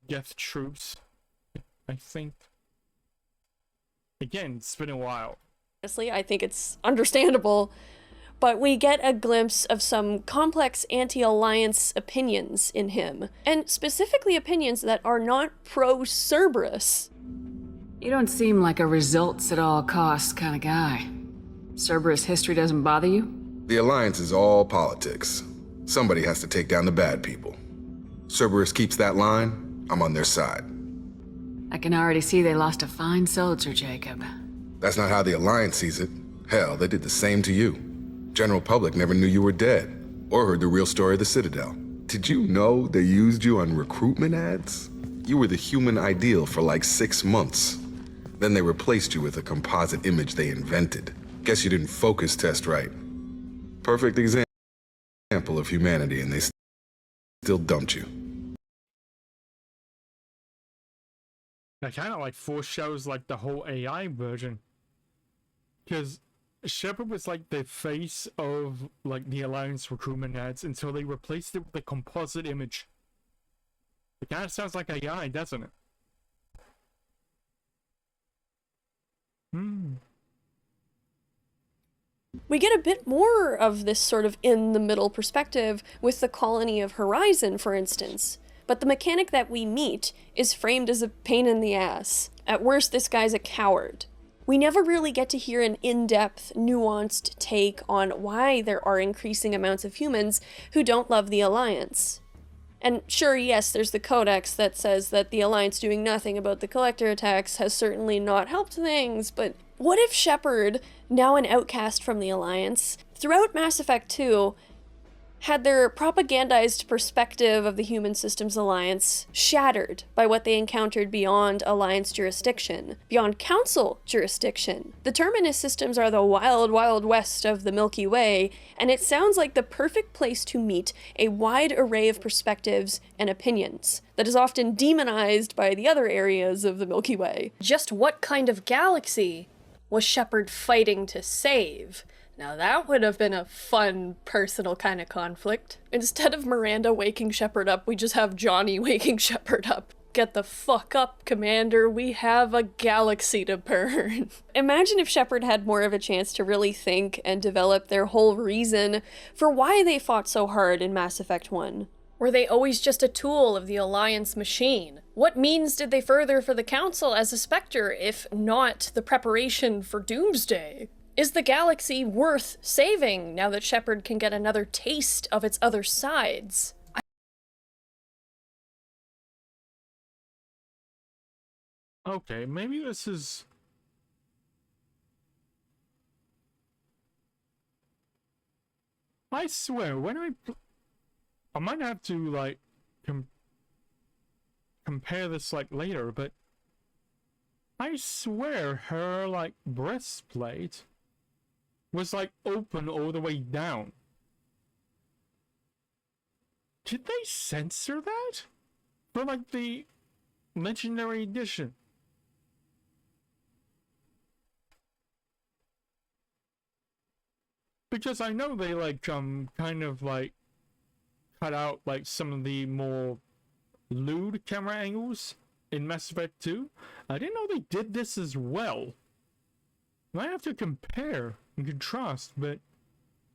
Geth troops, I think. Again, it's been a while. I think it's understandable, but we get a glimpse of some complex anti-Alliance opinions in him, and specifically opinions that are not pro-Cerberus. You don't seem like a results at all costs kind of guy. Cerberus history doesn't bother you? The Alliance is all politics. Somebody has to take down the bad people. Cerberus keeps that line, I'm on their side. I can already see they lost a fine soldier, Jacob. That's not how the Alliance sees it. Hell, they did the same to you. General public never knew you were dead, or heard the real story of the Citadel. Did you know they used you on recruitment ads? You were the human ideal for like 6 months. Then they replaced you with a composite image they invented. Guess you didn't focus test right. Perfect example of humanity, and they still dumped you. That kind of like foreshadows like the whole AI version, because Shepard was like the face of like the Alliance recruitment ads until they replaced it with a composite image. It kind of sounds like AI, doesn't it? We get a bit more of this sort of in-the-middle perspective with the colony of Horizon, for instance. But the mechanic that we meet is framed as a pain in the ass. At worst, this guy's a coward. We never really get to hear an in-depth, nuanced take on why there are increasing amounts of humans who don't love the Alliance. And sure, yes, there's the Codex that says that the Alliance doing nothing about the Collector attacks has certainly not helped things, but what if Shepard, now an outcast from the Alliance, throughout Mass Effect 2, had their propagandized perspective of the Human Systems Alliance shattered by what they encountered beyond Alliance jurisdiction, beyond Council jurisdiction. The Terminus systems are the wild, wild west of the Milky Way, and it sounds like the perfect place to meet a wide array of perspectives and opinions that is often demonized by the other areas of the Milky Way. Just what kind of galaxy was Shepard fighting to save? Now that would have been a fun, personal kind of conflict. Instead of Miranda waking Shepard up, we just have Johnny waking Shepard up. Get the fuck up, Commander, we have a galaxy to burn. Imagine if Shepard had more of a chance to really think and develop their whole reason for why they fought so hard in Mass Effect 1. Were they always just a tool of the Alliance machine? What means did they further for the Council as a Spectre, if not the preparation for Doomsday? Is the galaxy worth saving now that Shepard can get another taste of its other sides? Okay, maybe this is... I swear, when I might have to, like, compare this, like, later, but... I swear her, like, breastplate was, like, open all the way down. did they censor that? For like the Legendary Edition? Because I know they like kind of like cut out like some of the more lewd camera angles in Mass Effect 2. I didn't know they did this as well. I have to compare and contrast, but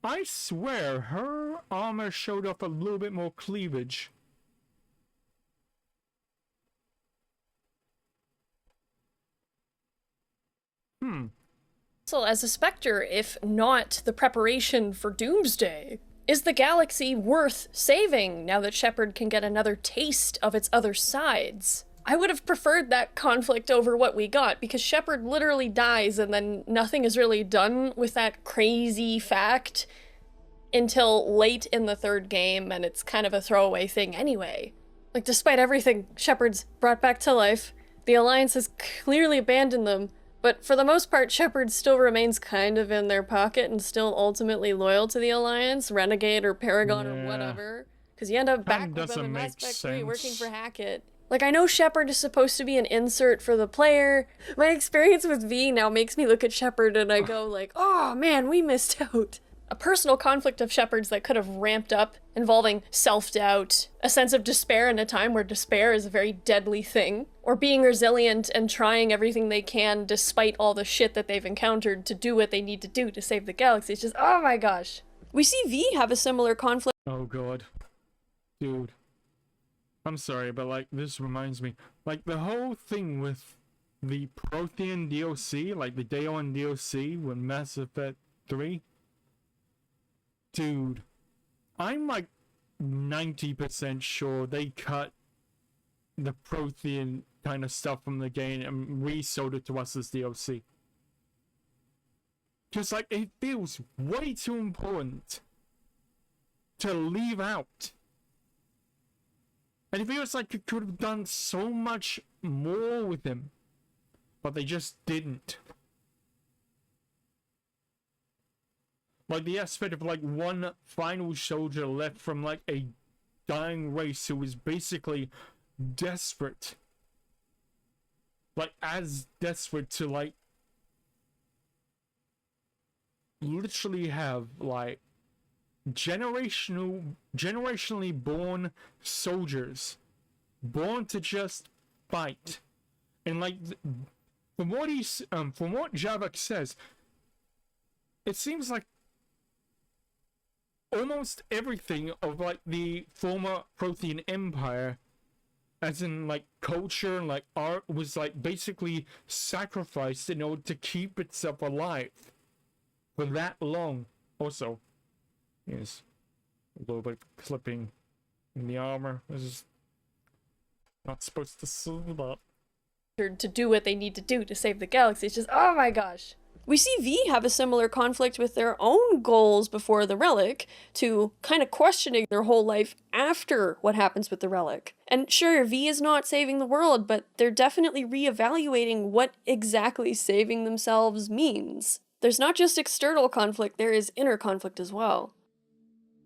I swear her armor showed off a little bit more cleavage. So, as a Spectre, if not the preparation for Doomsday, is the galaxy worth saving now that Shepard can get another taste of its other sides? I would have preferred that conflict over what we got, because Shepard literally dies and then nothing is really done with that crazy fact until late in the third game, and it's kind of a throwaway thing anyway. Like, despite everything Shepard's brought back to life, the Alliance has clearly abandoned them, but for the most part, Shepard still remains kind of in their pocket and still ultimately loyal to the Alliance, Renegade or Paragon or whatever. Because you end up back with them in Mass Effect 3 working for Hackett. Like, I know Shepard is supposed to be an insert for the player. My experience with V now makes me look at Shepard and I go like, oh man, we missed out. A personal conflict of Shepard's that could have ramped up, involving self-doubt, a sense of despair in a time where despair is a very deadly thing, or being resilient and trying everything they can despite all the shit that they've encountered to do what they need to do to save the galaxy. It's just, oh my gosh. We see V have a similar conflict. Oh god. Dude. I'm sorry, but like, this reminds me. Like, the whole thing with the Prothean DLC, like the Day 1 DLC with Mass Effect 3. Dude, I'm like 90% sure they cut the Prothean kind of stuff from the game and resold it to us as DLC. Because, like, it feels way too important to leave out. And it feels like it could have done so much more with him, but they just didn't. Like, the aspect of, like, one final soldier left from, like, a dying race who was basically desperate. Like, as desperate to, like, literally have, like, generationally born soldiers. Born to just fight. And, like, from what Javak says, it seems like almost everything of like the former Prothean Empire, as in like culture and like art, was like basically sacrificed in order to keep itself alive for that long. Also, yes, a little bit of clipping in the armor. This is not supposed to see that. To do what they need to do to save the galaxy. It's just, oh my gosh. We see V have a similar conflict with their own goals before the relic, to kind of questioning their whole life after what happens with the relic. And sure, V is not saving the world, but they're definitely reevaluating what exactly saving themselves means. There's not just external conflict, there is inner conflict as well.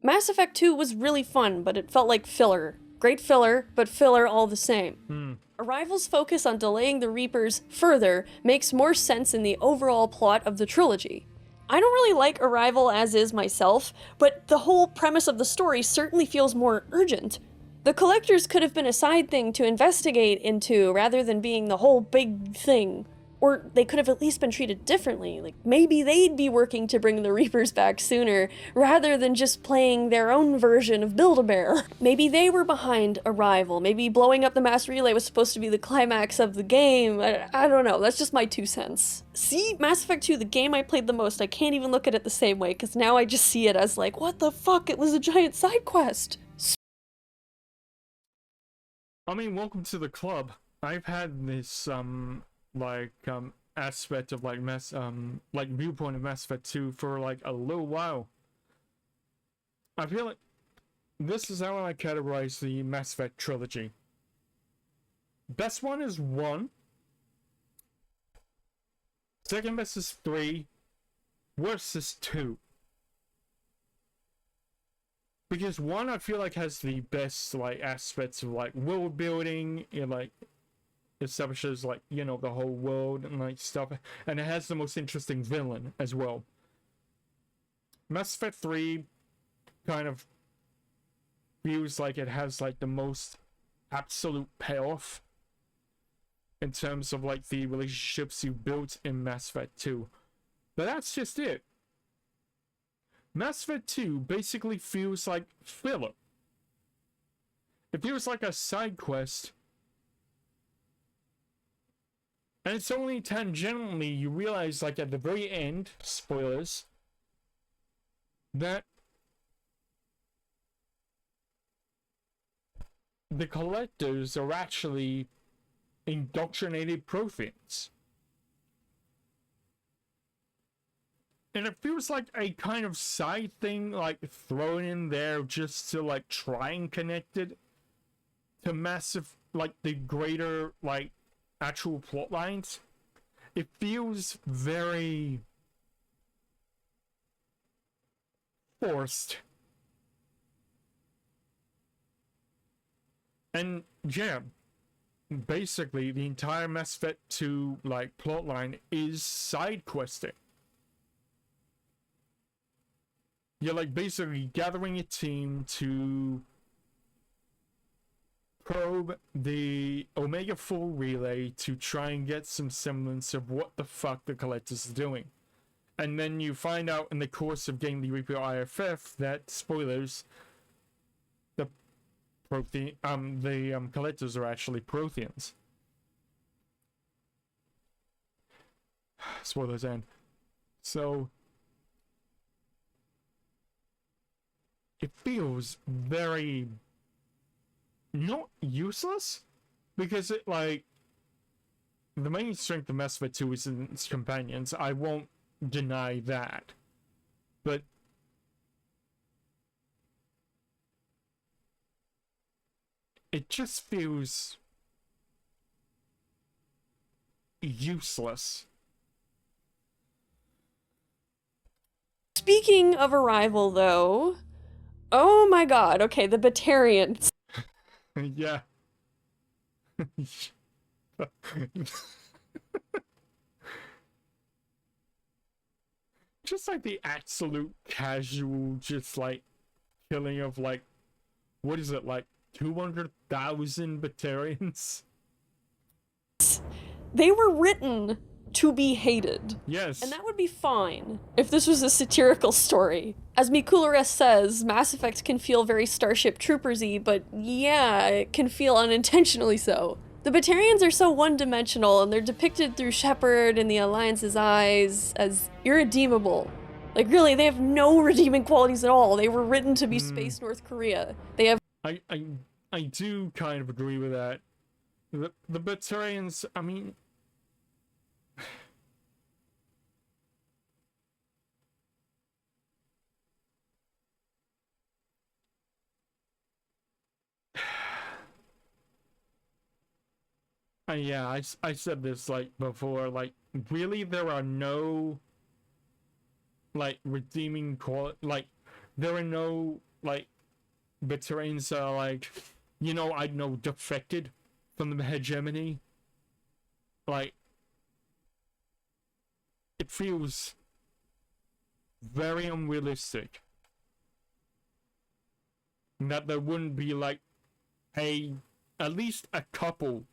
Mass Effect 2 was really fun, but it felt like filler. Great filler, but filler all the same. Arrival's focus on delaying the Reapers further makes more sense in the overall plot of the trilogy. I don't really like Arrival as is myself, but the whole premise of the story certainly feels more urgent. The Collectors could have been a side thing to investigate into rather than being the whole big thing. Or they could have at least been treated differently, like maybe they'd be working to bring the Reapers back sooner, rather than just playing their own version of Build-A-Bear. Maybe they were behind Arrival, maybe blowing up the mass relay was supposed to be the climax of the game, I don't know, that's just my 2 cents. See, Mass Effect 2, the game I played the most, I can't even look at it the same way, because now I just see it as like, what the fuck, it was a giant side quest! I mean, welcome to the club. I've had this, aspect of like viewpoint of Mass Effect 2 for like a little while. I feel like this is how I categorize the Mass Effect trilogy. Best one is 1. Second best is 3. Worst is 2. because one I feel like has the best like aspects of like world building, it like establishes like, you know, the whole world and like stuff, and it has the most interesting villain as well. Mass Effect 3 kind of feels like it has like the most absolute payoff in terms of like the relationships you built in Mass Effect 2. But that's just it. Mass Effect 2 basically feels like filler. It feels like a side quest. And it's only tangentially you realize, like at the very end, spoilers, that the collectors are actually indoctrinated Protheans. And it feels like a kind of side thing, like thrown in there just to like try and connect it to massive, like the greater, like actual plot lines. It feels very forced. And yeah, basically the entire Mass Effect 2 like plotline is side questing. You're like basically gathering a team to probe the Omega 4 relay to try and get some semblance of what the fuck the Collectors are doing. And then you find out in the course of getting the Reaper IFF that, spoilers, the Collectors are actually Protheans. Spoilers end. So it feels very not useless, because it like the main strength of Mass Effect 2 is in its companions. I won't deny that, but it just feels useless. Speaking of Arrival, though, oh my god, okay, the Batarians. Yeah. Just like the absolute casual, just like killing of like, what is it, like 200,000 Batarians? They were written to be hated. Yes. And that would be fine if this was a satirical story. As Mikulores says, Mass Effect can feel very Starship Troopers-y, but yeah, it can feel unintentionally so. The Batarians are so one-dimensional, and they're depicted through Shepard and the Alliance's eyes as irredeemable. Like, really, they have no redeeming qualities at all. They were written to be Space North Korea. They have... I do kind of agree with that. The Batarians, I mean... yeah, I said this, like, before, like, really there are no, like, redeeming like, there are no, like, Batarians that are, like, you know, I know, defected from the hegemony. Like, it feels very unrealistic that there wouldn't be, like, at least a couple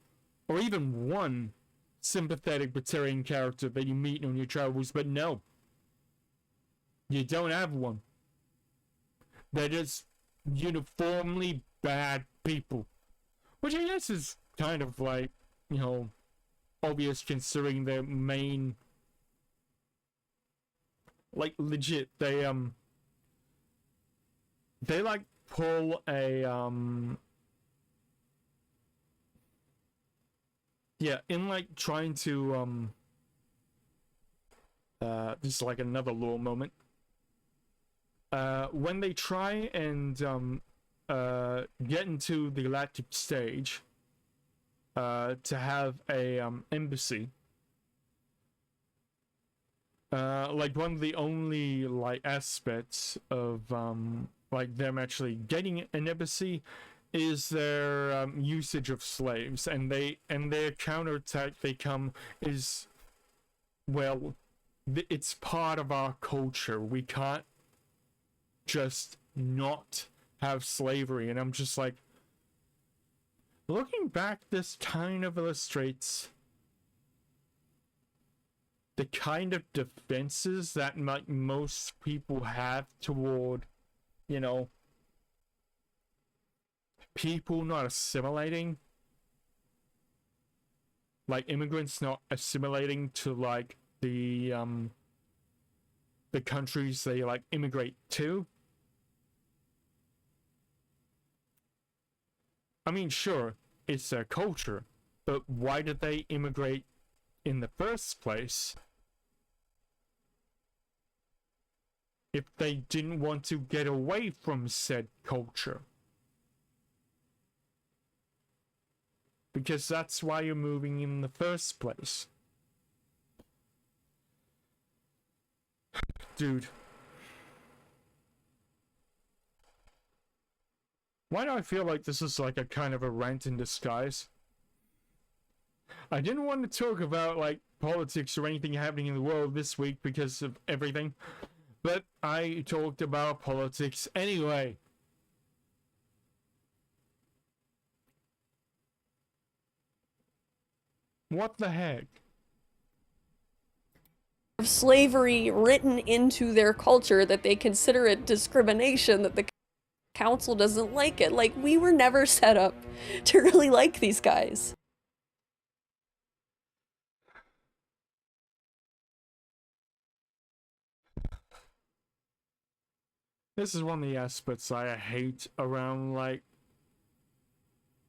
or even one sympathetic Batarian character that you meet on your travels, but no. You don't have one. They're just uniformly bad people. Which I guess is kind of like, you know, obvious considering their main... Like, legit, they like, pull a, yeah, in like trying to this is like another lore moment. When they try and get into the galactic stage to have a embassy, like one of the only like aspects of like them actually getting an embassy, is their usage of slaves, and their counterattack they come is, well, it's part of our culture. We can't just not have slavery. And I'm just like, looking back, this kind of illustrates the kind of defenses that like most people have toward, you know, people not assimilating, like immigrants not assimilating to like the countries they like immigrate to. I mean, sure, it's their culture, but why did they immigrate in the first place if they didn't want to get away from said culture? Because that's why you're moving in the first place. Dude. Why do I feel like this is like a kind of a rant in disguise? I didn't want to talk about like politics or anything happening in the world this week because of everything, but I talked about politics anyway. What the heck? Slavery written into their culture, that they consider it discrimination, that the council doesn't like it. Like, we were never set up to really like these guys. This is one of the aspects I hate around, like,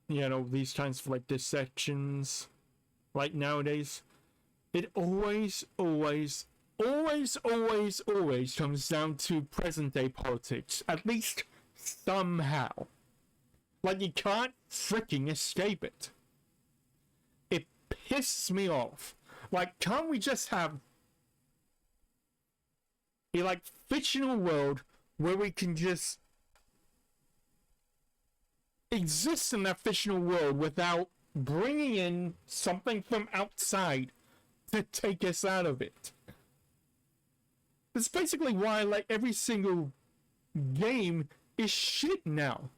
you know, these kinds of like dissections. Like nowadays, it always comes down to present day politics, at least somehow. Like, you can't freaking escape it. It pisses me off. Like, can't we just have a like fictional world where we can just exist in that fictional world without bringing in something from outside to take us out of it? That's basically why like every single game is shit now,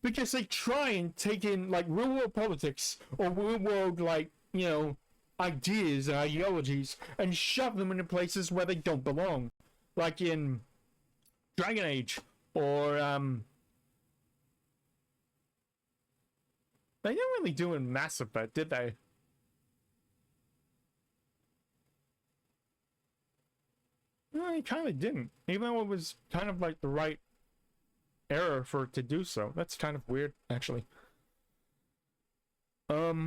because they try and take in like real world politics or real world, like, you know, ideas and ideologies and shove them into places where they don't belong, like in Dragon Age or they didn't really do in Mass Effect, did they? No, they kind of didn't. Even though it was kind of like the right era for it to do so. That's kind of weird, actually. Yeah,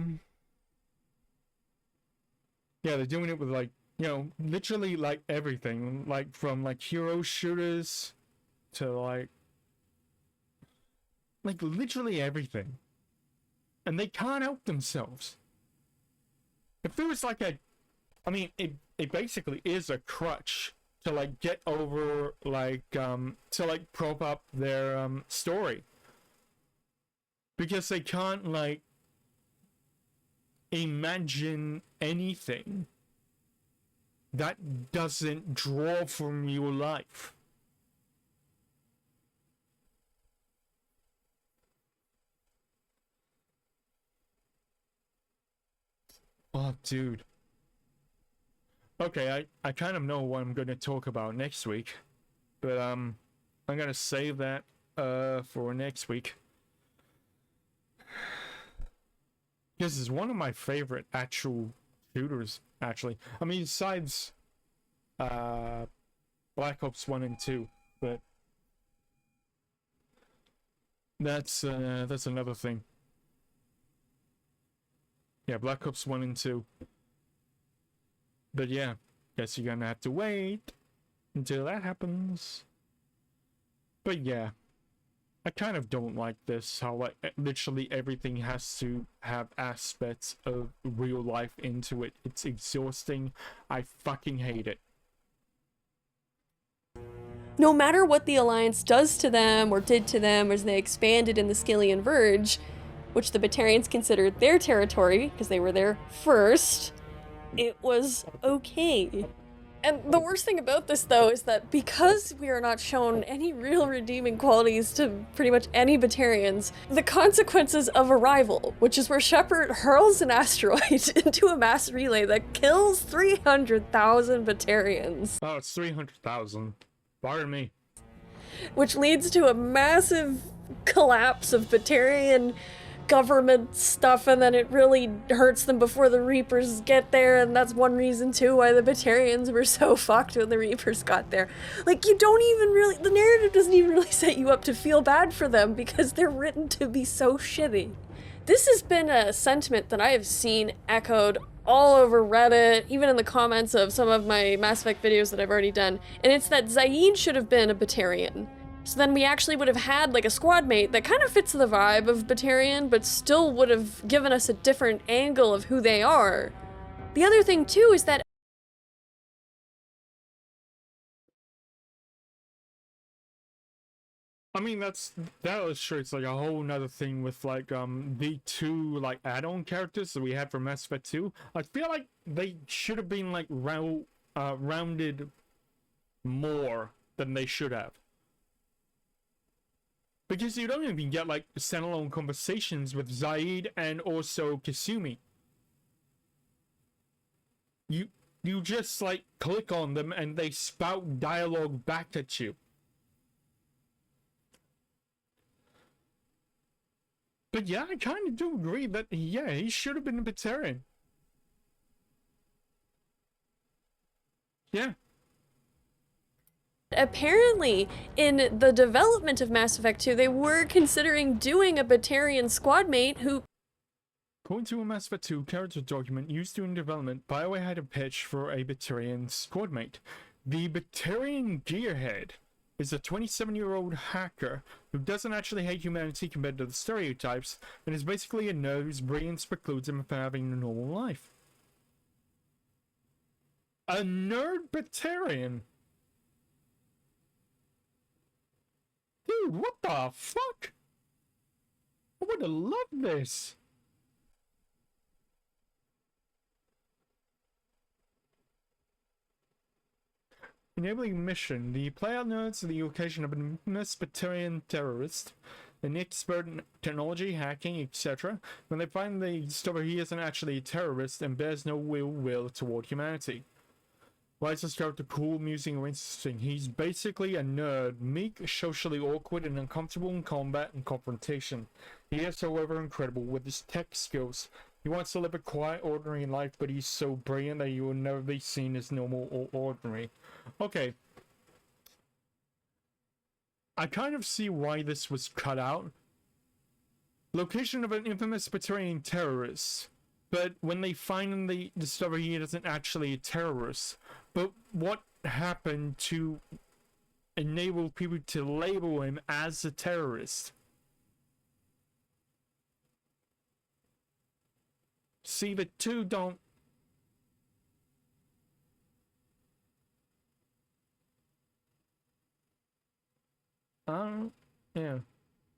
they're doing it with like, you know, literally like everything. Like from like hero shooters to like literally everything. And they can't help themselves. If there was like a, I mean, it basically is a crutch to like get over like to like prop up their story, because they can't like imagine anything that doesn't draw from your life. Oh, dude. Okay, I kind of know what I'm going to talk about next week, but I'm going to save that for next week. This is one of my favorite actual shooters, actually. I mean, besides Black Ops 1 and 2, but that's another thing. Yeah, Black Ops 1 and 2. But yeah, guess you're gonna have to wait until that happens. But yeah, I kind of don't like this, how like literally everything has to have aspects of real life into it. It's exhausting. I fucking hate it. No matter what the Alliance does to them or did to them as they expanded in the Skillian Verge, which the Batarians considered their territory because they were there first, it was okay. And the worst thing about this, though, is that because we are not shown any real redeeming qualities to pretty much any Batarians, the consequences of arrival, which is where Shepard hurls an asteroid into a mass relay that kills 300,000 Batarians. Oh, it's 300,000. Pardon me. Which leads to a massive collapse of Batarian government stuff, and then it really hurts them before the Reapers get there, and that's one reason too why the Batarians were so fucked when the Reapers got there. Like, you don't even really, the narrative doesn't even really set you up to feel bad for them because they're written to be so shitty. This has been a sentiment that I have seen echoed all over Reddit, even in the comments of some of my Mass Effect videos that I've already done, and it's that Zaid should have been a Batarian. So then we actually would have had like a squad mate that kind of fits the vibe of Batarian, but still would have given us a different angle of who they are. The other thing too is that I mean, that illustrates like a whole nother thing with like the two like add-on characters that we had for Mass Effect 2. I feel like they should have been like rounded more than they should have. Because you don't even get like standalone conversations with Zaid and also Kasumi. You just like click on them and they spout dialogue back at you. But yeah, I kind of do agree that yeah, he should have been a Batarian. Yeah. apparently in the development of Mass Effect 2, they were considering doing a Batarian squad mate who... According to a Mass Effect 2 character document used during development, BioWare had a pitch for a Batarian squad mate. The Batarian Gearhead is a 27-year-old hacker who doesn't actually hate humanity compared to the stereotypes, and is basically a nerd whose brilliance precludes him from having a normal life. A nerd Batarian? Dude, what the fuck? I would have loved this. Enabling mission. The player learns the location of an infamous Batarian terrorist, an expert in technology, hacking, etc. When they finally discover he isn't actually a terrorist and bears no ill will toward humanity. Why is this character cool, amusing, or interesting? He's basically a nerd, meek, socially awkward, and uncomfortable in combat and confrontation. He is, however, incredible with his tech skills. He wants to live a quiet, ordinary life, but he's so brilliant that he will never be seen as normal or ordinary. Okay. I kind of see why this was cut out. Location of an infamous Batarian terrorist. But when they finally discover he isn't actually a terrorist. But what happened to enable people to label him as a terrorist? See, the two don't... yeah.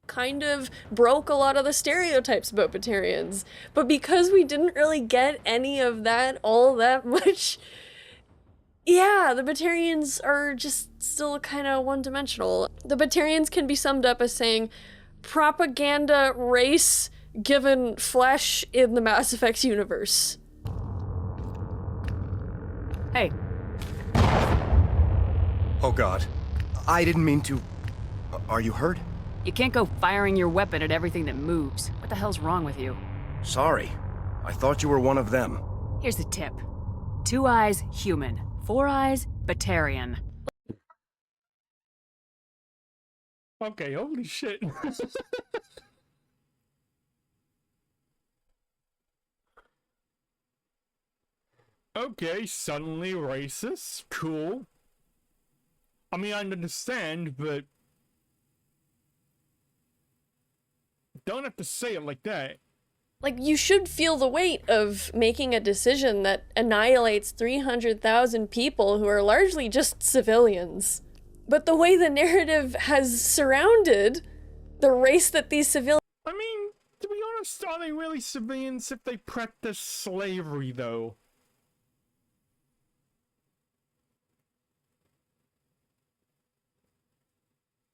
kind of broke a lot of the stereotypes about Batarians. But because we didn't really get any of that all that much, yeah, the Batarians are just still kind of one-dimensional. The Batarians can be summed up as saying propaganda race given flesh in the Mass Effect universe. Hey, Oh god. I didn't mean to... Are you hurt? you can't go firing your weapon at everything that moves. What the hell's wrong with you? Sorry. I thought you were one of them. Here's the tip. 2 eyes, human. 4 eyes, Batarian. Okay, holy shit. Okay, suddenly racist. Cool. I mean, I understand, but don't have to say it like that. Like, you should feel the weight of making a decision that annihilates 300,000 people who are largely just civilians. but the way the narrative has surrounded the race that these civilians I mean, to be honest, are they really civilians if they practice slavery, though?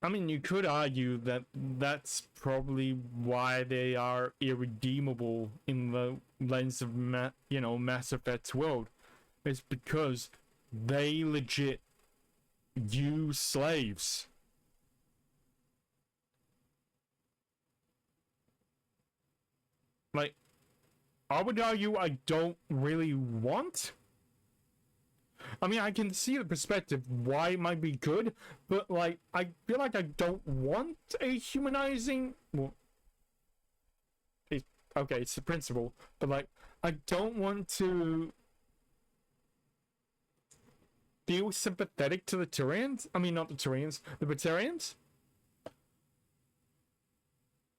I mean, you could argue that that's probably why they are irredeemable in the lens of, Mass Effect's world. It's because they legit use slaves. Like, I would argue I don't really want. I mean, I can see the perspective why it might be good, but like, I feel like I don't want a humanizing. Well, okay, it's the principle, but like, I don't want to feel sympathetic to the Turians. I mean, not the Turians, the Batarians.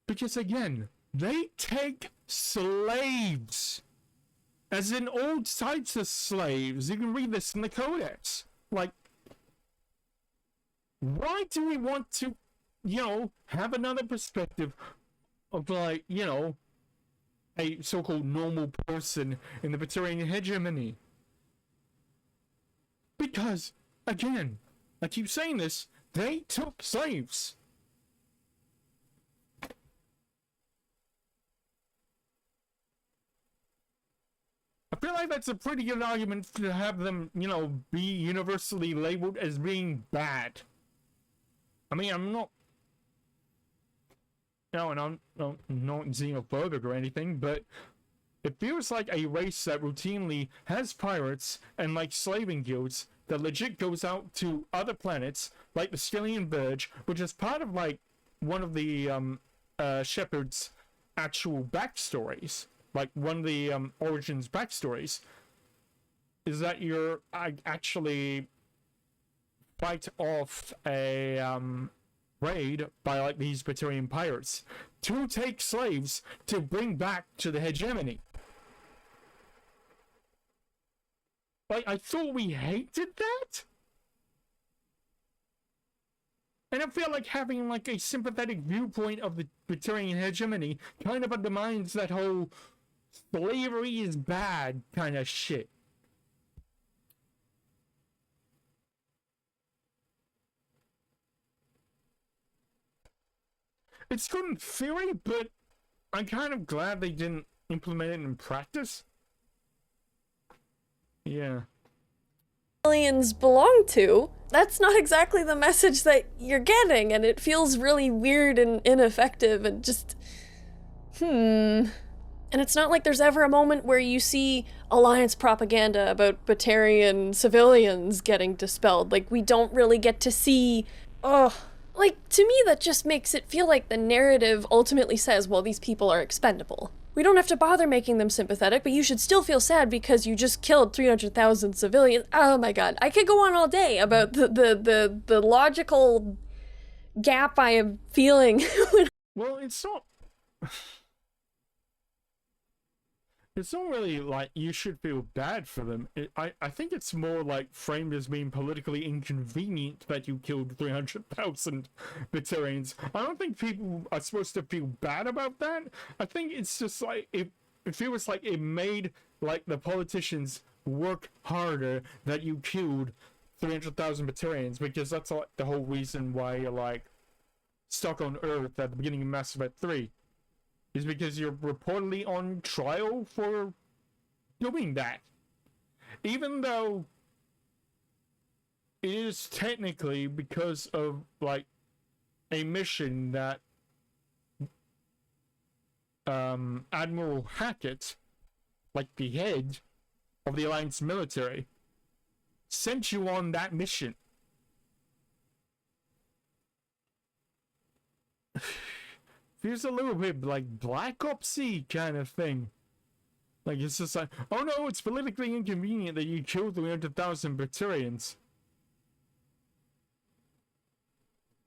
Because again, they take slaves. As in all types of slaves. You can read this in the Codex. Like, why do we want to, have another perspective of, like, a so-called normal person in the Batarian hegemony? Because, again, I keep saying this, they took slaves. I feel like that's a pretty good argument to have them, be universally labeled as being bad. I mean, I'm not, and I'm not xenophobic or anything, but it feels like a race that routinely has pirates and like slaving guilds that legit goes out to other planets, like the Skellion Verge, which is part of like one of the Shepard's actual backstories. Like, one of the Origins backstories is that you're actually fight off a raid by, like, these Batarian pirates to take slaves to bring back to the hegemony. Like, I thought we hated that? And I feel like having, like, a sympathetic viewpoint of the Batarian hegemony kind of undermines that whole slavery is bad kind of shit. It's good in theory, but I'm kind of glad they didn't implement it in practice. Yeah. aliens belong to, that's not exactly the message that you're getting, and it feels really weird and ineffective and just, And it's not like there's ever a moment where you see Alliance propaganda about Batarian civilians getting dispelled. Like, we don't really get to see, like, to me that just makes it feel like the narrative ultimately says, well, these people are expendable. We don't have to bother making them sympathetic, but you should still feel sad because you just killed 300,000 civilians. Oh my god, I could go on all day about the logical gap I am feeling. Well, it's not... It's not really like you should feel bad for them. I think it's more like framed as being politically inconvenient that you killed 300,000 Batarians. I don't think people are supposed to feel bad about that. I think it's just like, it feels like it made like the politicians work harder that you killed 300,000 Batarians, because that's like the whole reason why you're like stuck on Earth at the beginning of Mass Effect 3. Is because you're reportedly on trial for doing that. Even though it is technically because of, like, a mission that Admiral Hackett, like the head of the Alliance military, sent you on that mission. Feels a little bit like Black Ops-y kind of thing. Like, it's just like, oh no, it's politically inconvenient that you killed 300,000 Batarians.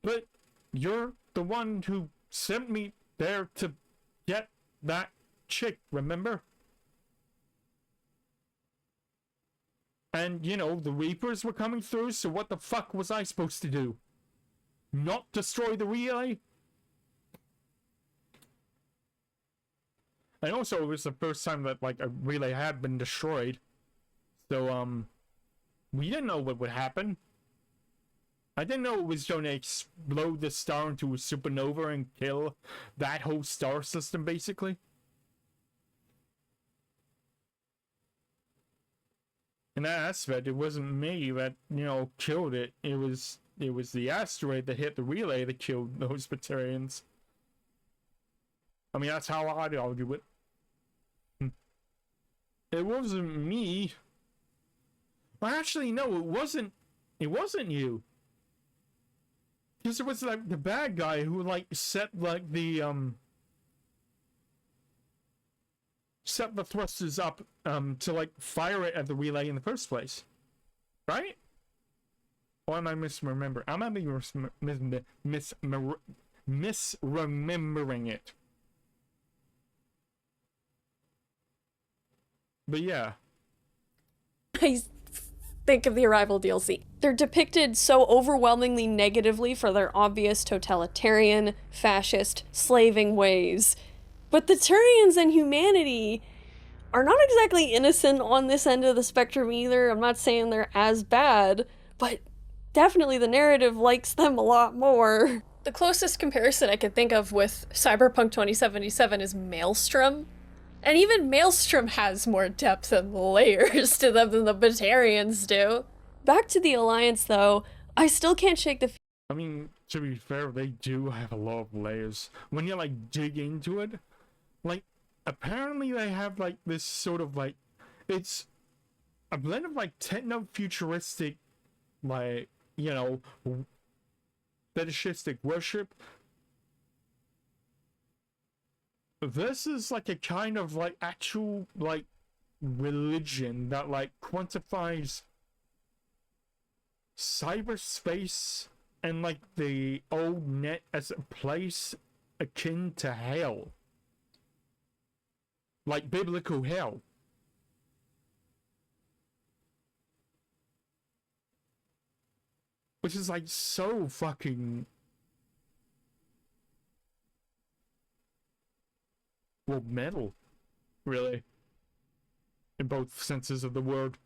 But you're the one who sent me there to get that chick, remember? And, you know, the Reapers were coming through, so what the fuck was I supposed to do? Not destroy the relay? And also, it was the first time that, like, a relay had been destroyed. So, we didn't know what would happen. I didn't know it was going to explode the star into a supernova and kill that whole star system, basically. In that aspect, it wasn't me that, you know, killed it. It was the asteroid that hit the relay that killed those Batarians. I mean, that's how I'd argue it. It wasn't me. Well, actually, no, it wasn't. It wasn't you. Because it was like the bad guy who like set like the set the thrusters up to like fire it at the relay in the first place, right? Or am I misremembering? I might be misremembering it. But yeah. I think of the Arrival DLC. They're depicted so overwhelmingly negatively for their obvious totalitarian, fascist, slaving ways. But the Turians and humanity are not exactly innocent on this end of the spectrum either. I'm not saying they're as bad, but definitely the narrative likes them a lot more. The closest comparison I could think of with Cyberpunk 2077 is Maelstrom. And even Maelstrom has more depth and layers to them than the Batarians do. Back to the Alliance, though, I still can't shake the I mean, to be fair, they do have a lot of layers. When you, like, dig into it, like, apparently they have, like, this sort of, like, it's a blend of, like, techno-futuristic, like, you know, fetishistic worship. This is, like, a kind of, like, actual, like, religion that, like, quantifies cyberspace and like the old net as a place akin to hell, like biblical hell. Which is like so fucking, well, metal, really, in both senses of the word.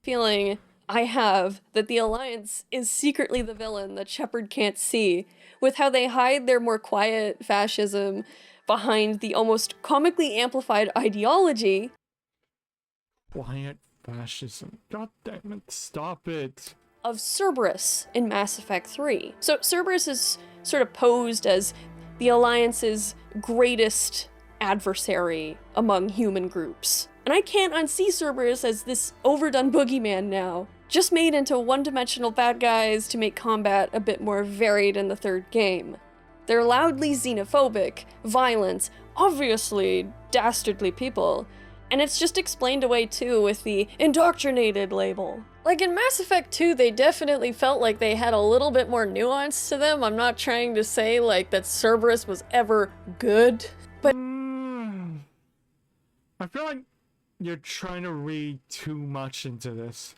feeling I have that the Alliance is secretly the villain that Shepard can't see, with how they hide their more quiet fascism behind the almost comically amplified ideology. Quiet fascism. God damn it, stop it. Of Cerberus in Mass Effect 3. So Cerberus is sort of posed as the Alliance's greatest adversary among human groups. And I can't unsee Cerberus as this overdone boogeyman now, just made into one-dimensional bad guys to make combat a bit more varied in the third game. They're loudly xenophobic, violent, obviously dastardly people, and it's just explained away too with the indoctrinated label. Like in Mass Effect 2, they definitely felt like they had a little bit more nuance to them. I'm not trying to say like that Cerberus was ever good, but I feel like you're trying to read too much into this.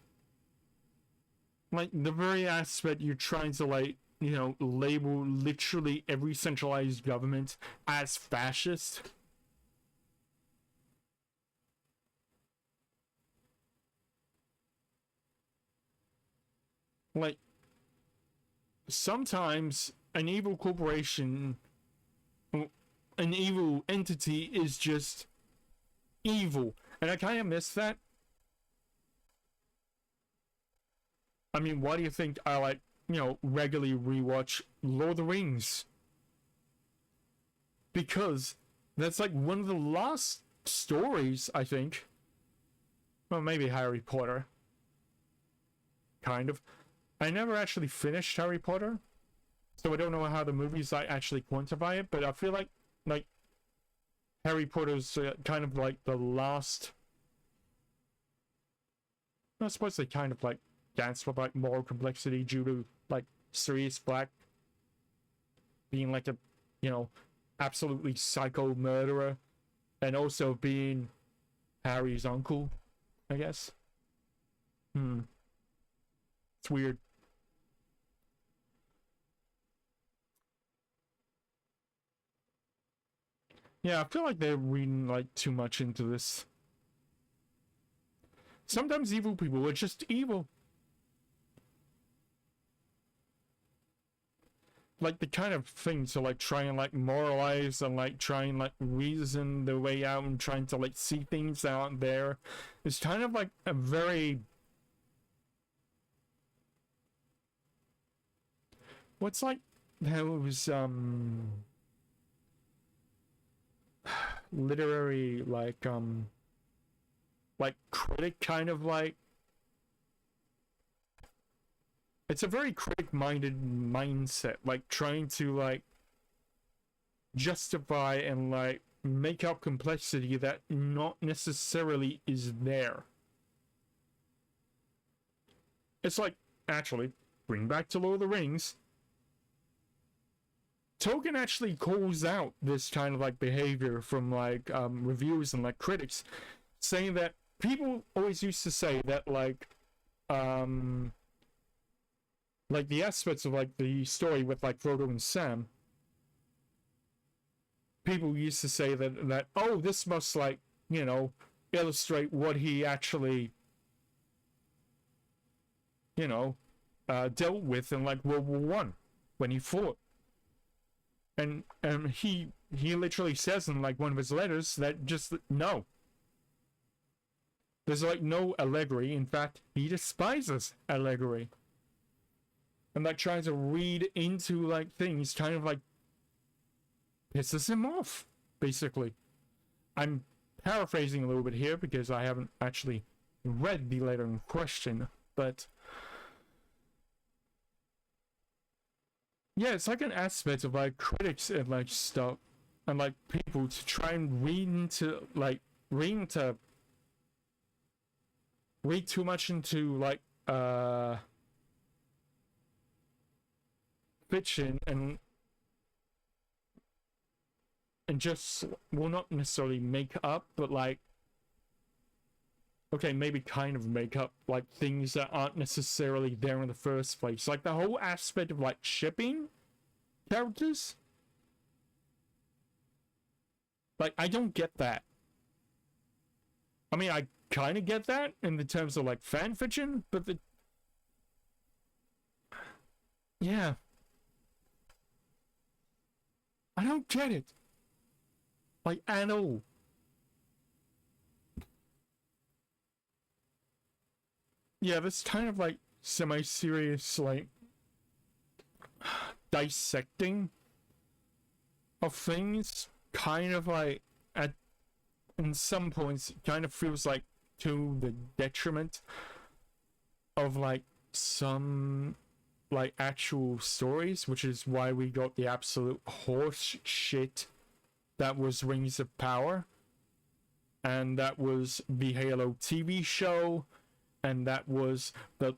Like, the very aspect you're trying to, like, you know, label literally every centralized government as fascist. Like, sometimes an evil corporation, an evil entity is just evil. And I kind of miss that. I mean, why do you think I, like, you know, regularly rewatch Lord of the Rings? Because that's, like, one of the last stories, I think. Well, maybe Harry Potter. Kind of. I never actually finished Harry Potter, so I don't know how the movies like actually quantify it, but I feel like Harry Potter's kind of like the last. I suppose they kind of like dance with like moral complexity due to like Sirius Black being like a, you know, absolutely psycho murderer, and also being Harry's uncle, I guess. It's weird. Yeah, I feel like they're reading like too much into this. Sometimes evil people are just evil. Like the kind of thing to like try and like moralize and like try and like reason their way out and trying to like see things out there. It's kind of like a very... What's like those literary like critic kind of like... It's a very critic-minded mindset, like trying to like justify and like make up complexity that not necessarily is there. It's like, actually, bring back to Lord of the Rings. Tolkien actually calls out this kind of like behavior from like reviewers and like critics, saying that people always used to say that like the aspects of like the story with like Frodo and Sam, people used to say that oh, this must like, you know, illustrate what he actually, you know, dealt with in like World War One when he fought. And he literally says in like one of his letters that just no. There's like no allegory. In fact, he despises allegory. And like trying to read into like things kind of like pisses him off, basically. I'm paraphrasing a little bit here because I haven't actually read the letter in question, but yeah, it's like an aspect of like critics and like stuff and like people to try and read too much into like fiction and just, well, not necessarily make up, but like, okay, maybe kind of make up like things that aren't necessarily there in the first place. Like the whole aspect of like shipping characters. Like, I don't get that. I mean, I kind of get that in the terms of like fan fiction, but yeah. I don't get it. Like, at all. Yeah, this kind of like semi-serious like dissecting of things kind of like in some points kind of feels like to the detriment of like some like actual stories, which is why we got the absolute horse shit that was Rings of Power, and that was the Halo TV show, and that was the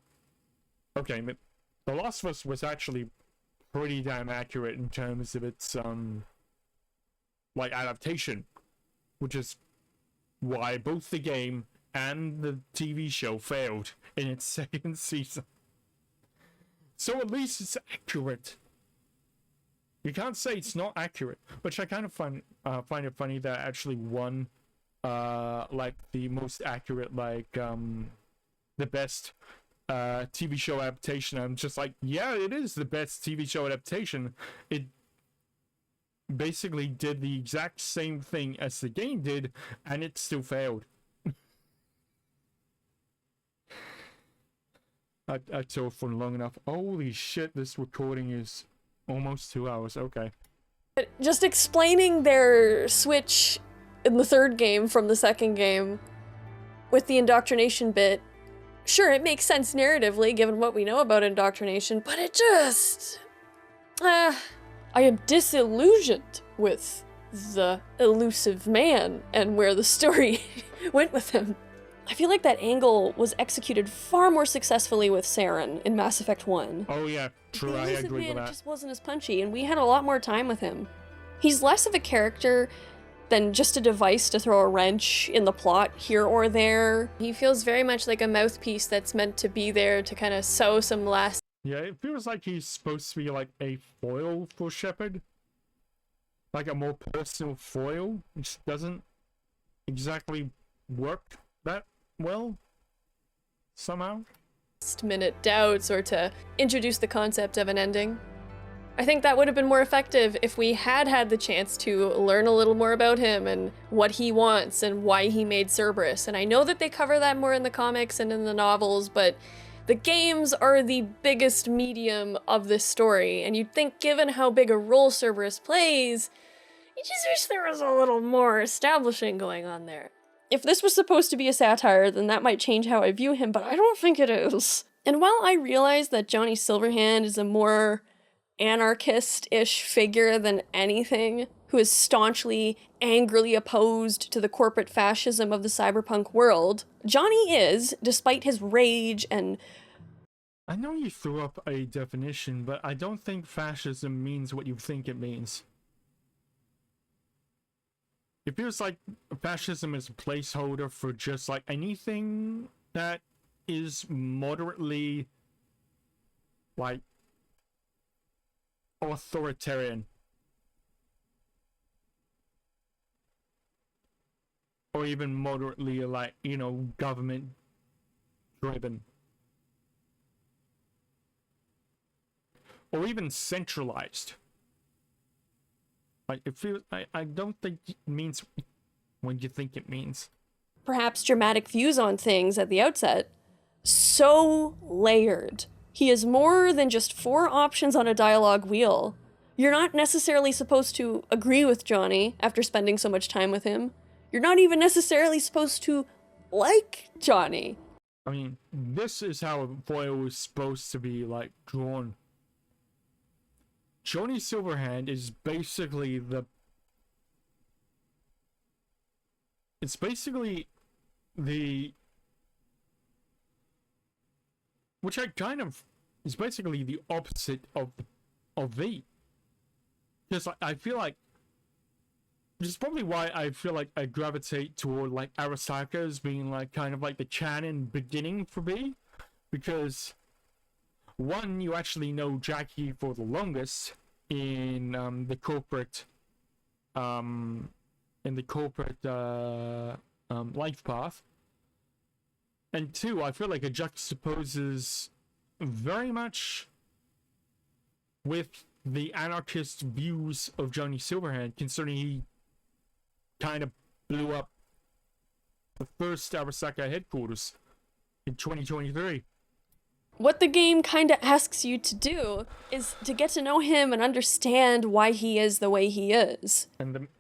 Last of Us was actually pretty damn accurate in terms of its like adaptation, which is why both the game and the TV show failed in its second season. So at least it's accurate. You can't say it's not accurate, which I kind of find it funny that I actually won like the most accurate, like the best TV show adaptation. I'm just like, yeah, it is the best TV show adaptation. It basically did the exact same thing as the game did, and it still failed. I talked for long enough. Holy shit, this recording is almost 2 hours. Okay. Just explaining their switch in the third game from the second game with the indoctrination bit. Sure, it makes sense narratively given what we know about indoctrination, but it just... I am disillusioned with the elusive man and where the story went with him. I feel like that angle was executed far more successfully with Saren in Mass Effect 1. Oh yeah, true, I agree with that. It just wasn't as punchy, and we had a lot more time with him. He's less of a character than just a device to throw a wrench in the plot here or there. He feels very much like a mouthpiece that's meant to be there to kind of sow some last. Yeah, it feels like he's supposed to be like a foil for Shepard. Like a more personal foil, which doesn't exactly work that well, somehow. Minute doubts or to introduce the concept of an ending. I think that would have been more effective if we had had the chance to learn a little more about him and what he wants and why he made Cerberus. And I know that they cover that more in the comics and in the novels, but the games are the biggest medium of this story, and you'd think given how big a role Cerberus plays, you just wish there was a little more establishing going on there. If this was supposed to be a satire, then that might change how I view him, but I don't think it is. And while I realize that Johnny Silverhand is a more anarchist-ish figure than anything, who is staunchly, angrily opposed to the corporate fascism of the cyberpunk world, Johnny is, despite his rage and... I know you threw up a definition, but I don't think fascism means what you think it means. It feels like fascism is a placeholder for just like anything that is moderately like authoritarian. Or even moderately like, you know, government driven. Or even centralized. Like, it feels, I don't think it means what you think it means. perhaps dramatic views on things at the outset, so layered. He is more than just 4 options on a dialogue wheel. You're not necessarily supposed to agree with Johnny after spending so much time with him. You're not even necessarily supposed to like Johnny. I mean, this is how a foil is supposed to be, like, drawn. Johnny Silverhand is basically the... It's basically the... Which I kind of... is basically the opposite of V. Because I feel like... Which is probably why I feel like I gravitate toward, like, Arasaka as being, like, kind of like the canon beginning for V. Because... One, you actually know Jackie for the longest in the corporate life path. And 2, I feel like it juxtaposes very much with the anarchist views of Johnny Silverhand, considering he kind of blew up the first Arasaka headquarters in 2023. What the game kind of asks you to do is to get to know him and understand why he is the way he is.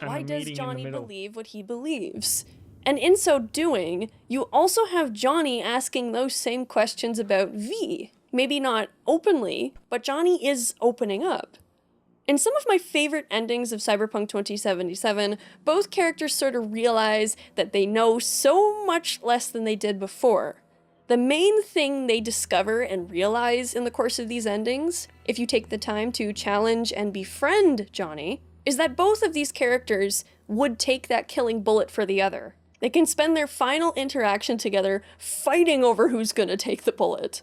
Why does Johnny believe what he believes? And in so doing, you also have Johnny asking those same questions about V. Maybe not openly, but Johnny is opening up. In some of my favorite endings of Cyberpunk 2077, both characters sort of realize that they know so much less than they did before. The main thing they discover and realize in the course of these endings, if you take the time to challenge and befriend Johnny, is that both of these characters would take that killing bullet for the other. They can spend their final interaction together fighting over who's gonna take the bullet.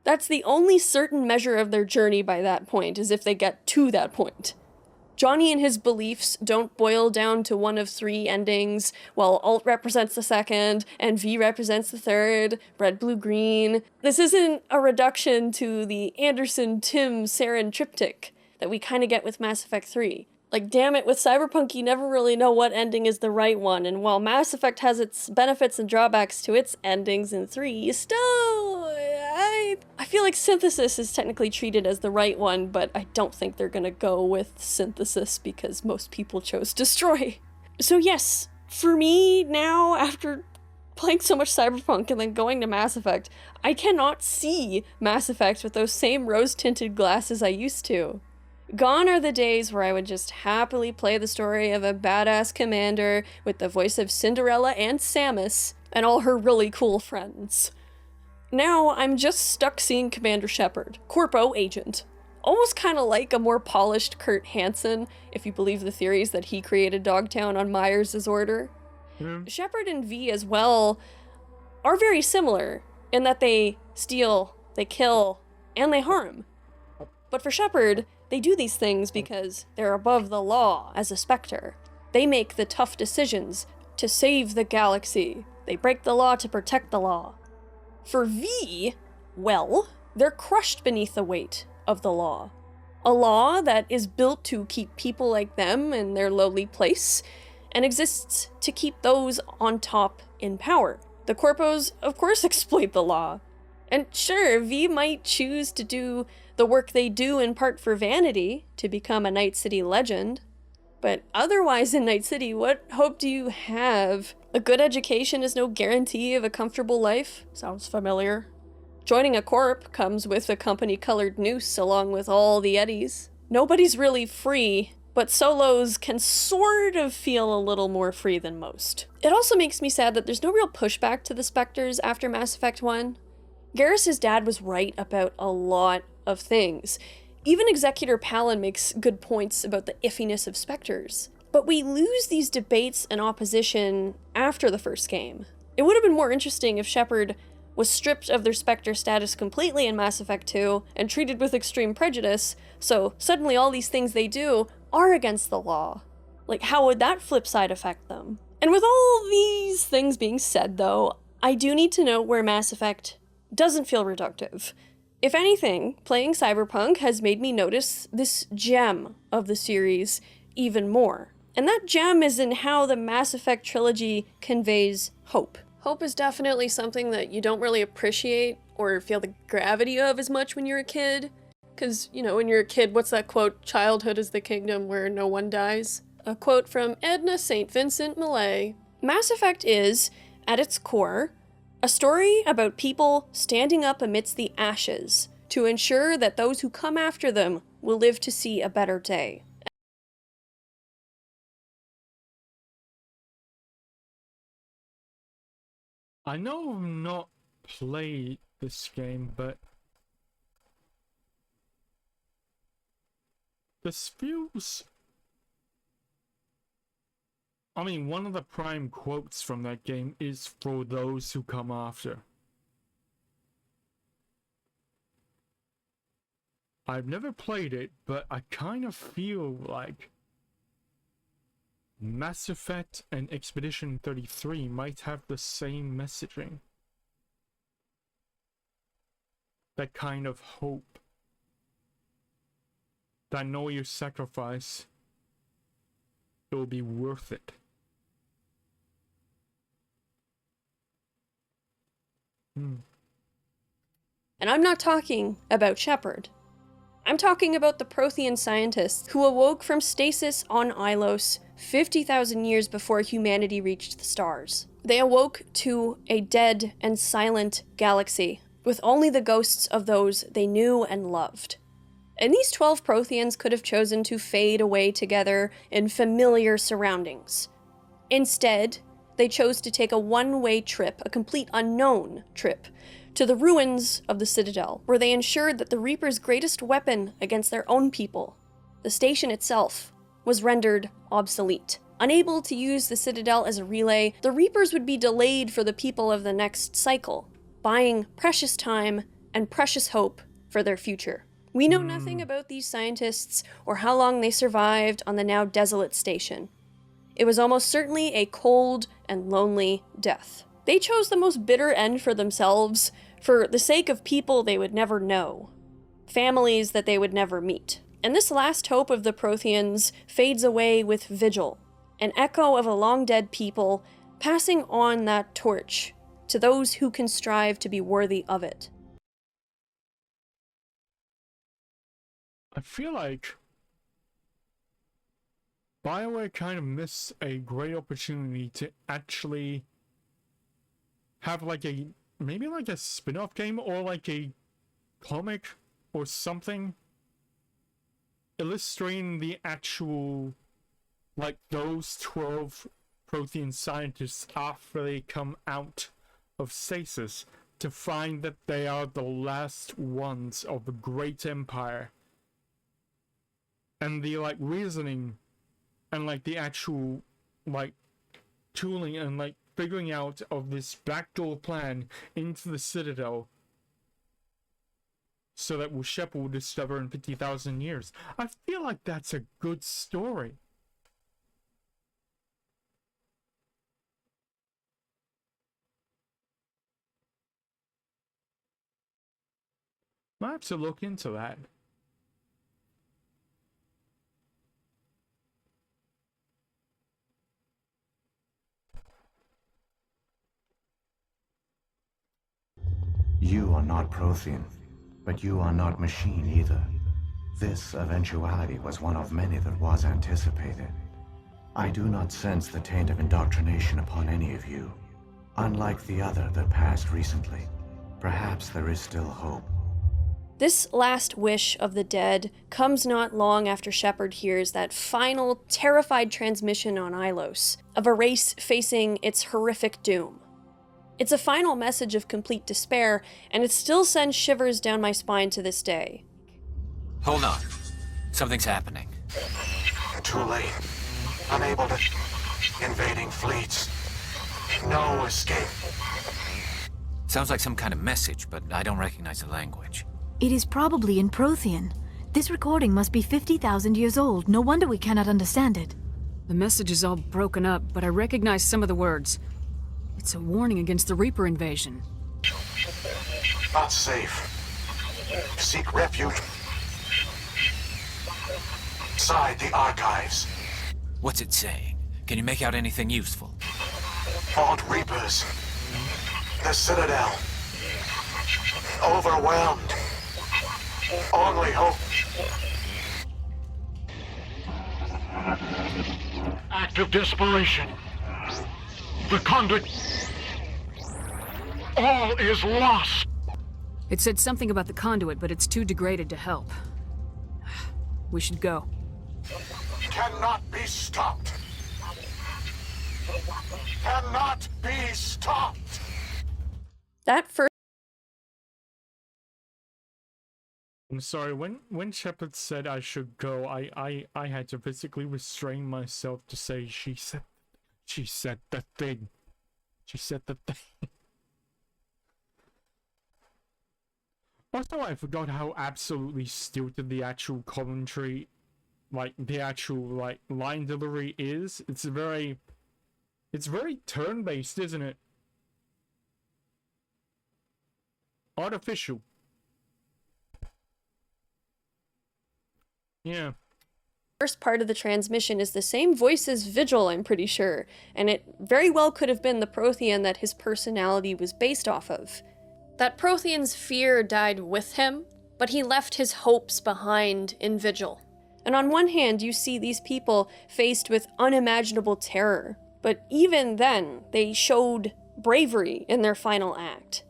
That's the only certain measure of their journey by that point, is if they get to that point. Johnny and his beliefs don't boil down to one of 3 endings, while Alt represents the second, and V represents the third, red, blue, green. This isn't a reduction to the Anderson, Tim, Saren triptych that we kind of get with Mass Effect 3. Like, damn it, with Cyberpunk you never really know what ending is the right one, and while Mass Effect has its benefits and drawbacks to its endings in 3, you still... I feel like Synthesis is technically treated as the right one, but I don't think they're gonna go with Synthesis because most people chose Destroy. So yes, for me now, after playing so much Cyberpunk and then going to Mass Effect, I cannot see Mass Effect with those same rose-tinted glasses I used to. Gone are the days where I would just happily play the story of a badass commander with the voice of Cinderella and Samus and all her really cool friends. Now, I'm just stuck seeing Commander Shepard, Corpo agent. almost kind of like a more polished Kurt Hansen, if you believe the theories that he created Dogtown on Myers' order. Shepard and V as well are very similar in that they steal, they kill, and they harm. But for Shepard, they do these things because they're above the law as a Spectre. They make the tough decisions to save the galaxy. They break the law to protect the law. For V, well, they're crushed beneath the weight of the law. A law that is built to keep people like them in their lowly place, and exists to keep those on top in power. The Corpos, of course, exploit the law. And sure, V might choose to do the work they do in part for vanity, to become a Night City legend. But otherwise in Night City, what hope do you have? A good education is no guarantee of a comfortable life. Sounds familiar. Joining a corp comes with a company-colored noose along with all the eddies. Nobody's really free, but solos can sort of feel a little more free than most. It also makes me sad that there's no real pushback to the Spectres after Mass Effect 1. Garrus's dad was right about a lot of things. Even Executor Palin makes good points about the iffiness of Spectres. But we lose these debates and opposition after the first game. It would have been more interesting if Shepard was stripped of their Spectre status completely in Mass Effect 2 and treated with extreme prejudice, so suddenly all these things they do are against the law. Like, how would that flip side affect them? And with all these things being said, though, I do need to note where Mass Effect doesn't feel reductive. If anything, playing Cyberpunk has made me notice this gem of the series even more. And that gem is in how the Mass Effect trilogy conveys hope. Hope is definitely something that you don't really appreciate or feel the gravity of as much when you're a kid. Because, you know, when you're a kid, what's that quote? Childhood is the kingdom where no one dies. A quote from Edna St. Vincent Millay. Mass Effect is, at its core, a story about people standing up amidst the ashes to ensure that those who come after them will live to see a better day. I know I've not played this game, but this feels... I mean, one of the prime quotes from that game is "for those who come after." I've never played it, but I kind of feel like Mass Effect and Expedition 33 might have the same messaging. That kind of hope. That know your sacrifice, it will be worth it. And I'm not talking about Shepard. I'm talking about the Prothean scientists who awoke from stasis on Ilos 50,000 years before humanity reached the stars. They awoke to a dead and silent galaxy, with only the ghosts of those they knew and loved. And these 12 Protheans could have chosen to fade away together in familiar surroundings. Instead, they chose to take a one-way trip, a complete unknown trip, to the ruins of the Citadel, where they ensured that the Reaper's greatest weapon against their own people, the station itself, was rendered obsolete. Unable to use the Citadel as a relay, the Reapers would be delayed for the people of the next cycle, buying precious time and precious hope for their future. We know nothing about these scientists or how long they survived on the now desolate station. It was almost certainly a cold and lonely death. They chose the most bitter end for themselves, for the sake of people they would never know, families that they would never meet. And this last hope of the Protheans fades away with Vigil, an echo of a long-dead people passing on that torch to those who can strive to be worthy of it. I feel like BioWare kind of missed a great opportunity to actually have like a, maybe like a spin-off game or like a comic or something illustrating the actual, like those 12 Prothean scientists after they come out of stasis to find that they are the last ones of a great empire and the like reasoning and like the actual like tooling and like figuring out of this backdoor plan into the Citadel so that Shepard will discover in 50,000 years. I feel like that's a good story. Might have to look into that. You are not Prothean, but you are not machine either. This eventuality was one of many that was anticipated. I do not sense the taint of indoctrination upon any of you. Unlike the other that passed recently, perhaps there is still hope. This last wish of the dead comes not long after Shepard hears that final, terrified transmission on Ilos of a race facing its horrific doom. It's a final message of complete despair, and it still sends shivers down my spine to this day. Hold on. Something's happening. Too late. Unable to... Invading fleets. No escape. Sounds like some kind of message, but I don't recognize the language. It is probably in Prothean. This recording must be 50,000 years old. No wonder we cannot understand it. The message is all broken up, but I recognize some of the words. It's a warning against the Reaper invasion. Not safe. Seek refuge. Inside the archives. What's it saying? Can you make out anything useful? Fought Reapers. The Citadel. Overwhelmed. Only hope. Act of desperation. The conduit. All is lost. It said something about the conduit, but it's too degraded to help. We should go. Cannot be stopped. Cannot be stopped. That first I'm sorry, when Shepard said I should go, I had to physically restrain myself to say she said the thing. She said the thing. Also, I forgot how absolutely stilted the actual commentary, like the actual like line delivery is. It's very turn-based, isn't it? Artificial. Yeah. first part of the transmission is the same voice as Vigil, I'm pretty sure, and it very well could have been the Prothean that his personality was based off of. That Prothean's fear died with him, but he left his hopes behind in Vigil. And on one hand, you see these people faced with unimaginable terror, but even then, they showed bravery in their final act.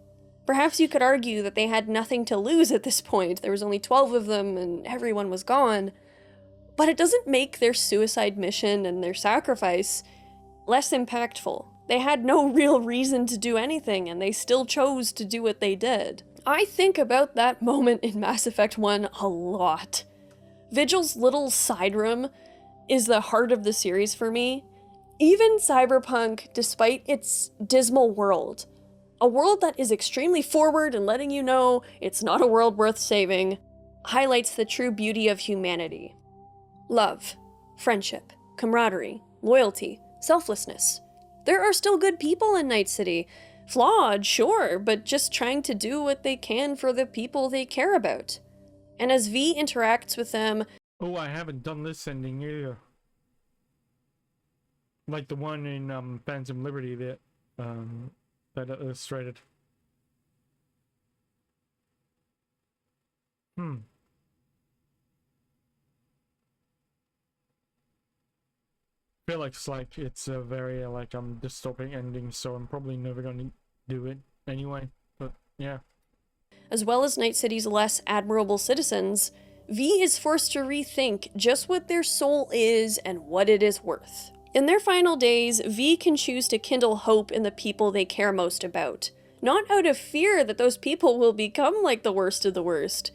Perhaps you could argue that they had nothing to lose at this point. There was only 12 of them and everyone was gone. But it doesn't make their suicide mission and their sacrifice less impactful. They had no real reason to do anything, and they still chose to do what they did. I think about that moment in Mass Effect 1 a lot. Vigil's little side room is the heart of the series for me. Even Cyberpunk, despite its dismal world, a world that is extremely forward and letting you know it's not a world worth saving, highlights the true beauty of humanity. Love, friendship, camaraderie, loyalty, selflessness. There are still good people in Night City. Flawed, sure, but just trying to do what they can for the people they care about. And as V interacts with them... Oh, I haven't done this ending either. Like the one in Phantom Liberty that illustrated. Feel like it's a very dystopic ending, so I'm probably never gonna do it anyway. But yeah. As well as Night City's less admirable citizens, V is forced to rethink just what their soul is and what it is worth. In their final days, V can choose to kindle hope in the people they care most about. Not out of fear that those people will become like the worst of the worst,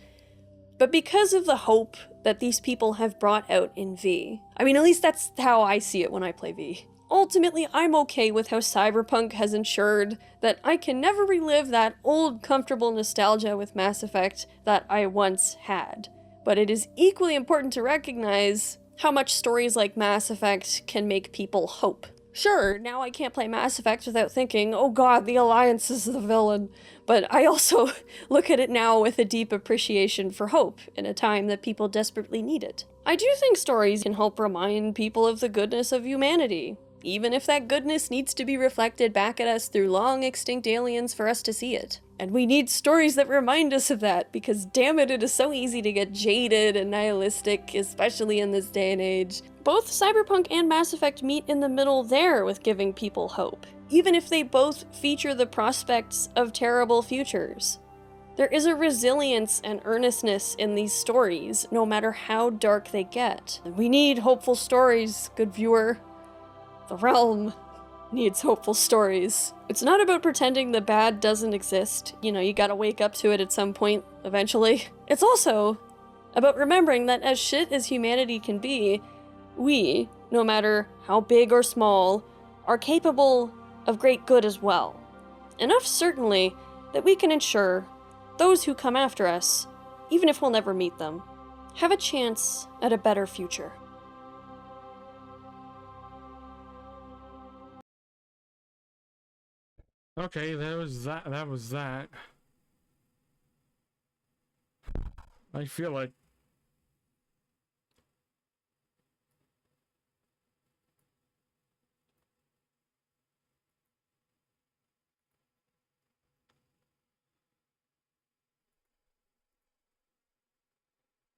but because of the hope that these people have brought out in V. I mean, at least that's how I see it when I play V. Ultimately, I'm okay with how Cyberpunk has ensured that I can never relive that old comfortable nostalgia with Mass Effect that I once had. But it is equally important to recognize how much stories like Mass Effect can make people hope. Sure, now I can't play Mass Effect without thinking, oh god, the Alliance is the villain. But I also look at it now with a deep appreciation for hope in a time that people desperately need it. I do think stories can help remind people of the goodness of humanity, even if that goodness needs to be reflected back at us through long extinct aliens for us to see it. And we need stories that remind us of that, because damn it, it is so easy to get jaded and nihilistic, especially in this day and age. Both Cyberpunk and Mass Effect meet in the middle there with giving people hope, even if they both feature the prospects of terrible futures. There is a resilience and earnestness in these stories, no matter how dark they get. We need hopeful stories, good viewer. The realm needs hopeful stories. It's not about pretending the bad doesn't exist. You know, you gotta wake up to it at some point, eventually. It's also about remembering that as shit as humanity can be, we, no matter how big or small, are capable of great good as well. Enough, certainly, that we can ensure those who come after us, even if we'll never meet them, have a chance at a better future. Okay, that was that. I feel like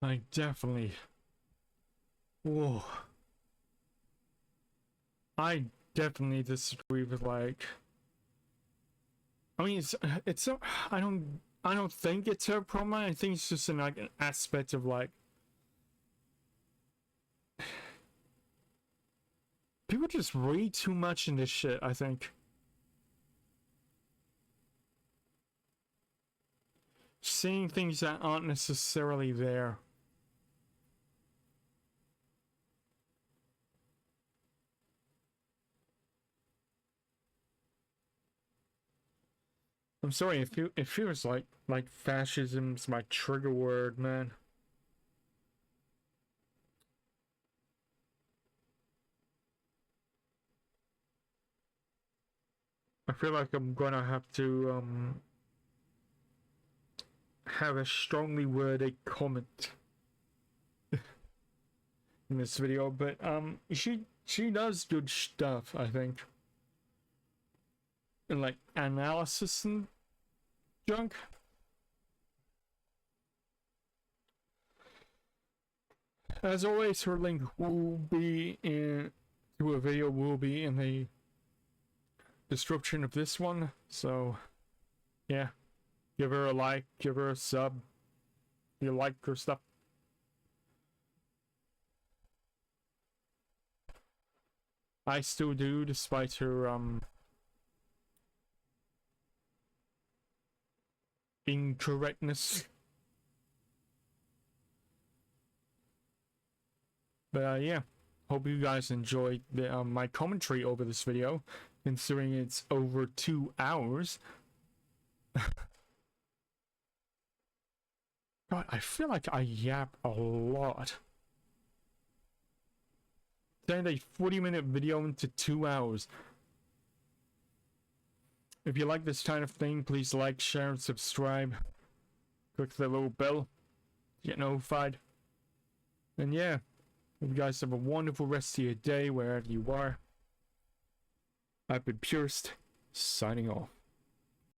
I definitely... Whoa. I definitely disagree with, like... I mean, it's a, I don't think it's a problem. I think it's just like an aspect of, like... People just read too much in this shit, I think. Seeing things that aren't necessarily there. I'm sorry, it feels like fascism's my trigger word, man. I feel like I'm gonna have to have a strongly worded comment in this video, but she does good stuff, I think. And like analysis and junk. As always, her link will be in to a video will be in the description of this one. So yeah, give her a like, give her a sub. If you like her stuff. I still do, despite her incorrectness. But yeah, hope you guys enjoyed the, my commentary over this video, considering it's over 2 hours. God, I feel like I yap a lot. Turned a 40-minute video into 2 hours. If you like this kind of thing, please like, share, and subscribe. Click the little bell to get notified. And yeah, hope you guys have a wonderful rest of your day wherever you are. I've been Purist, signing off.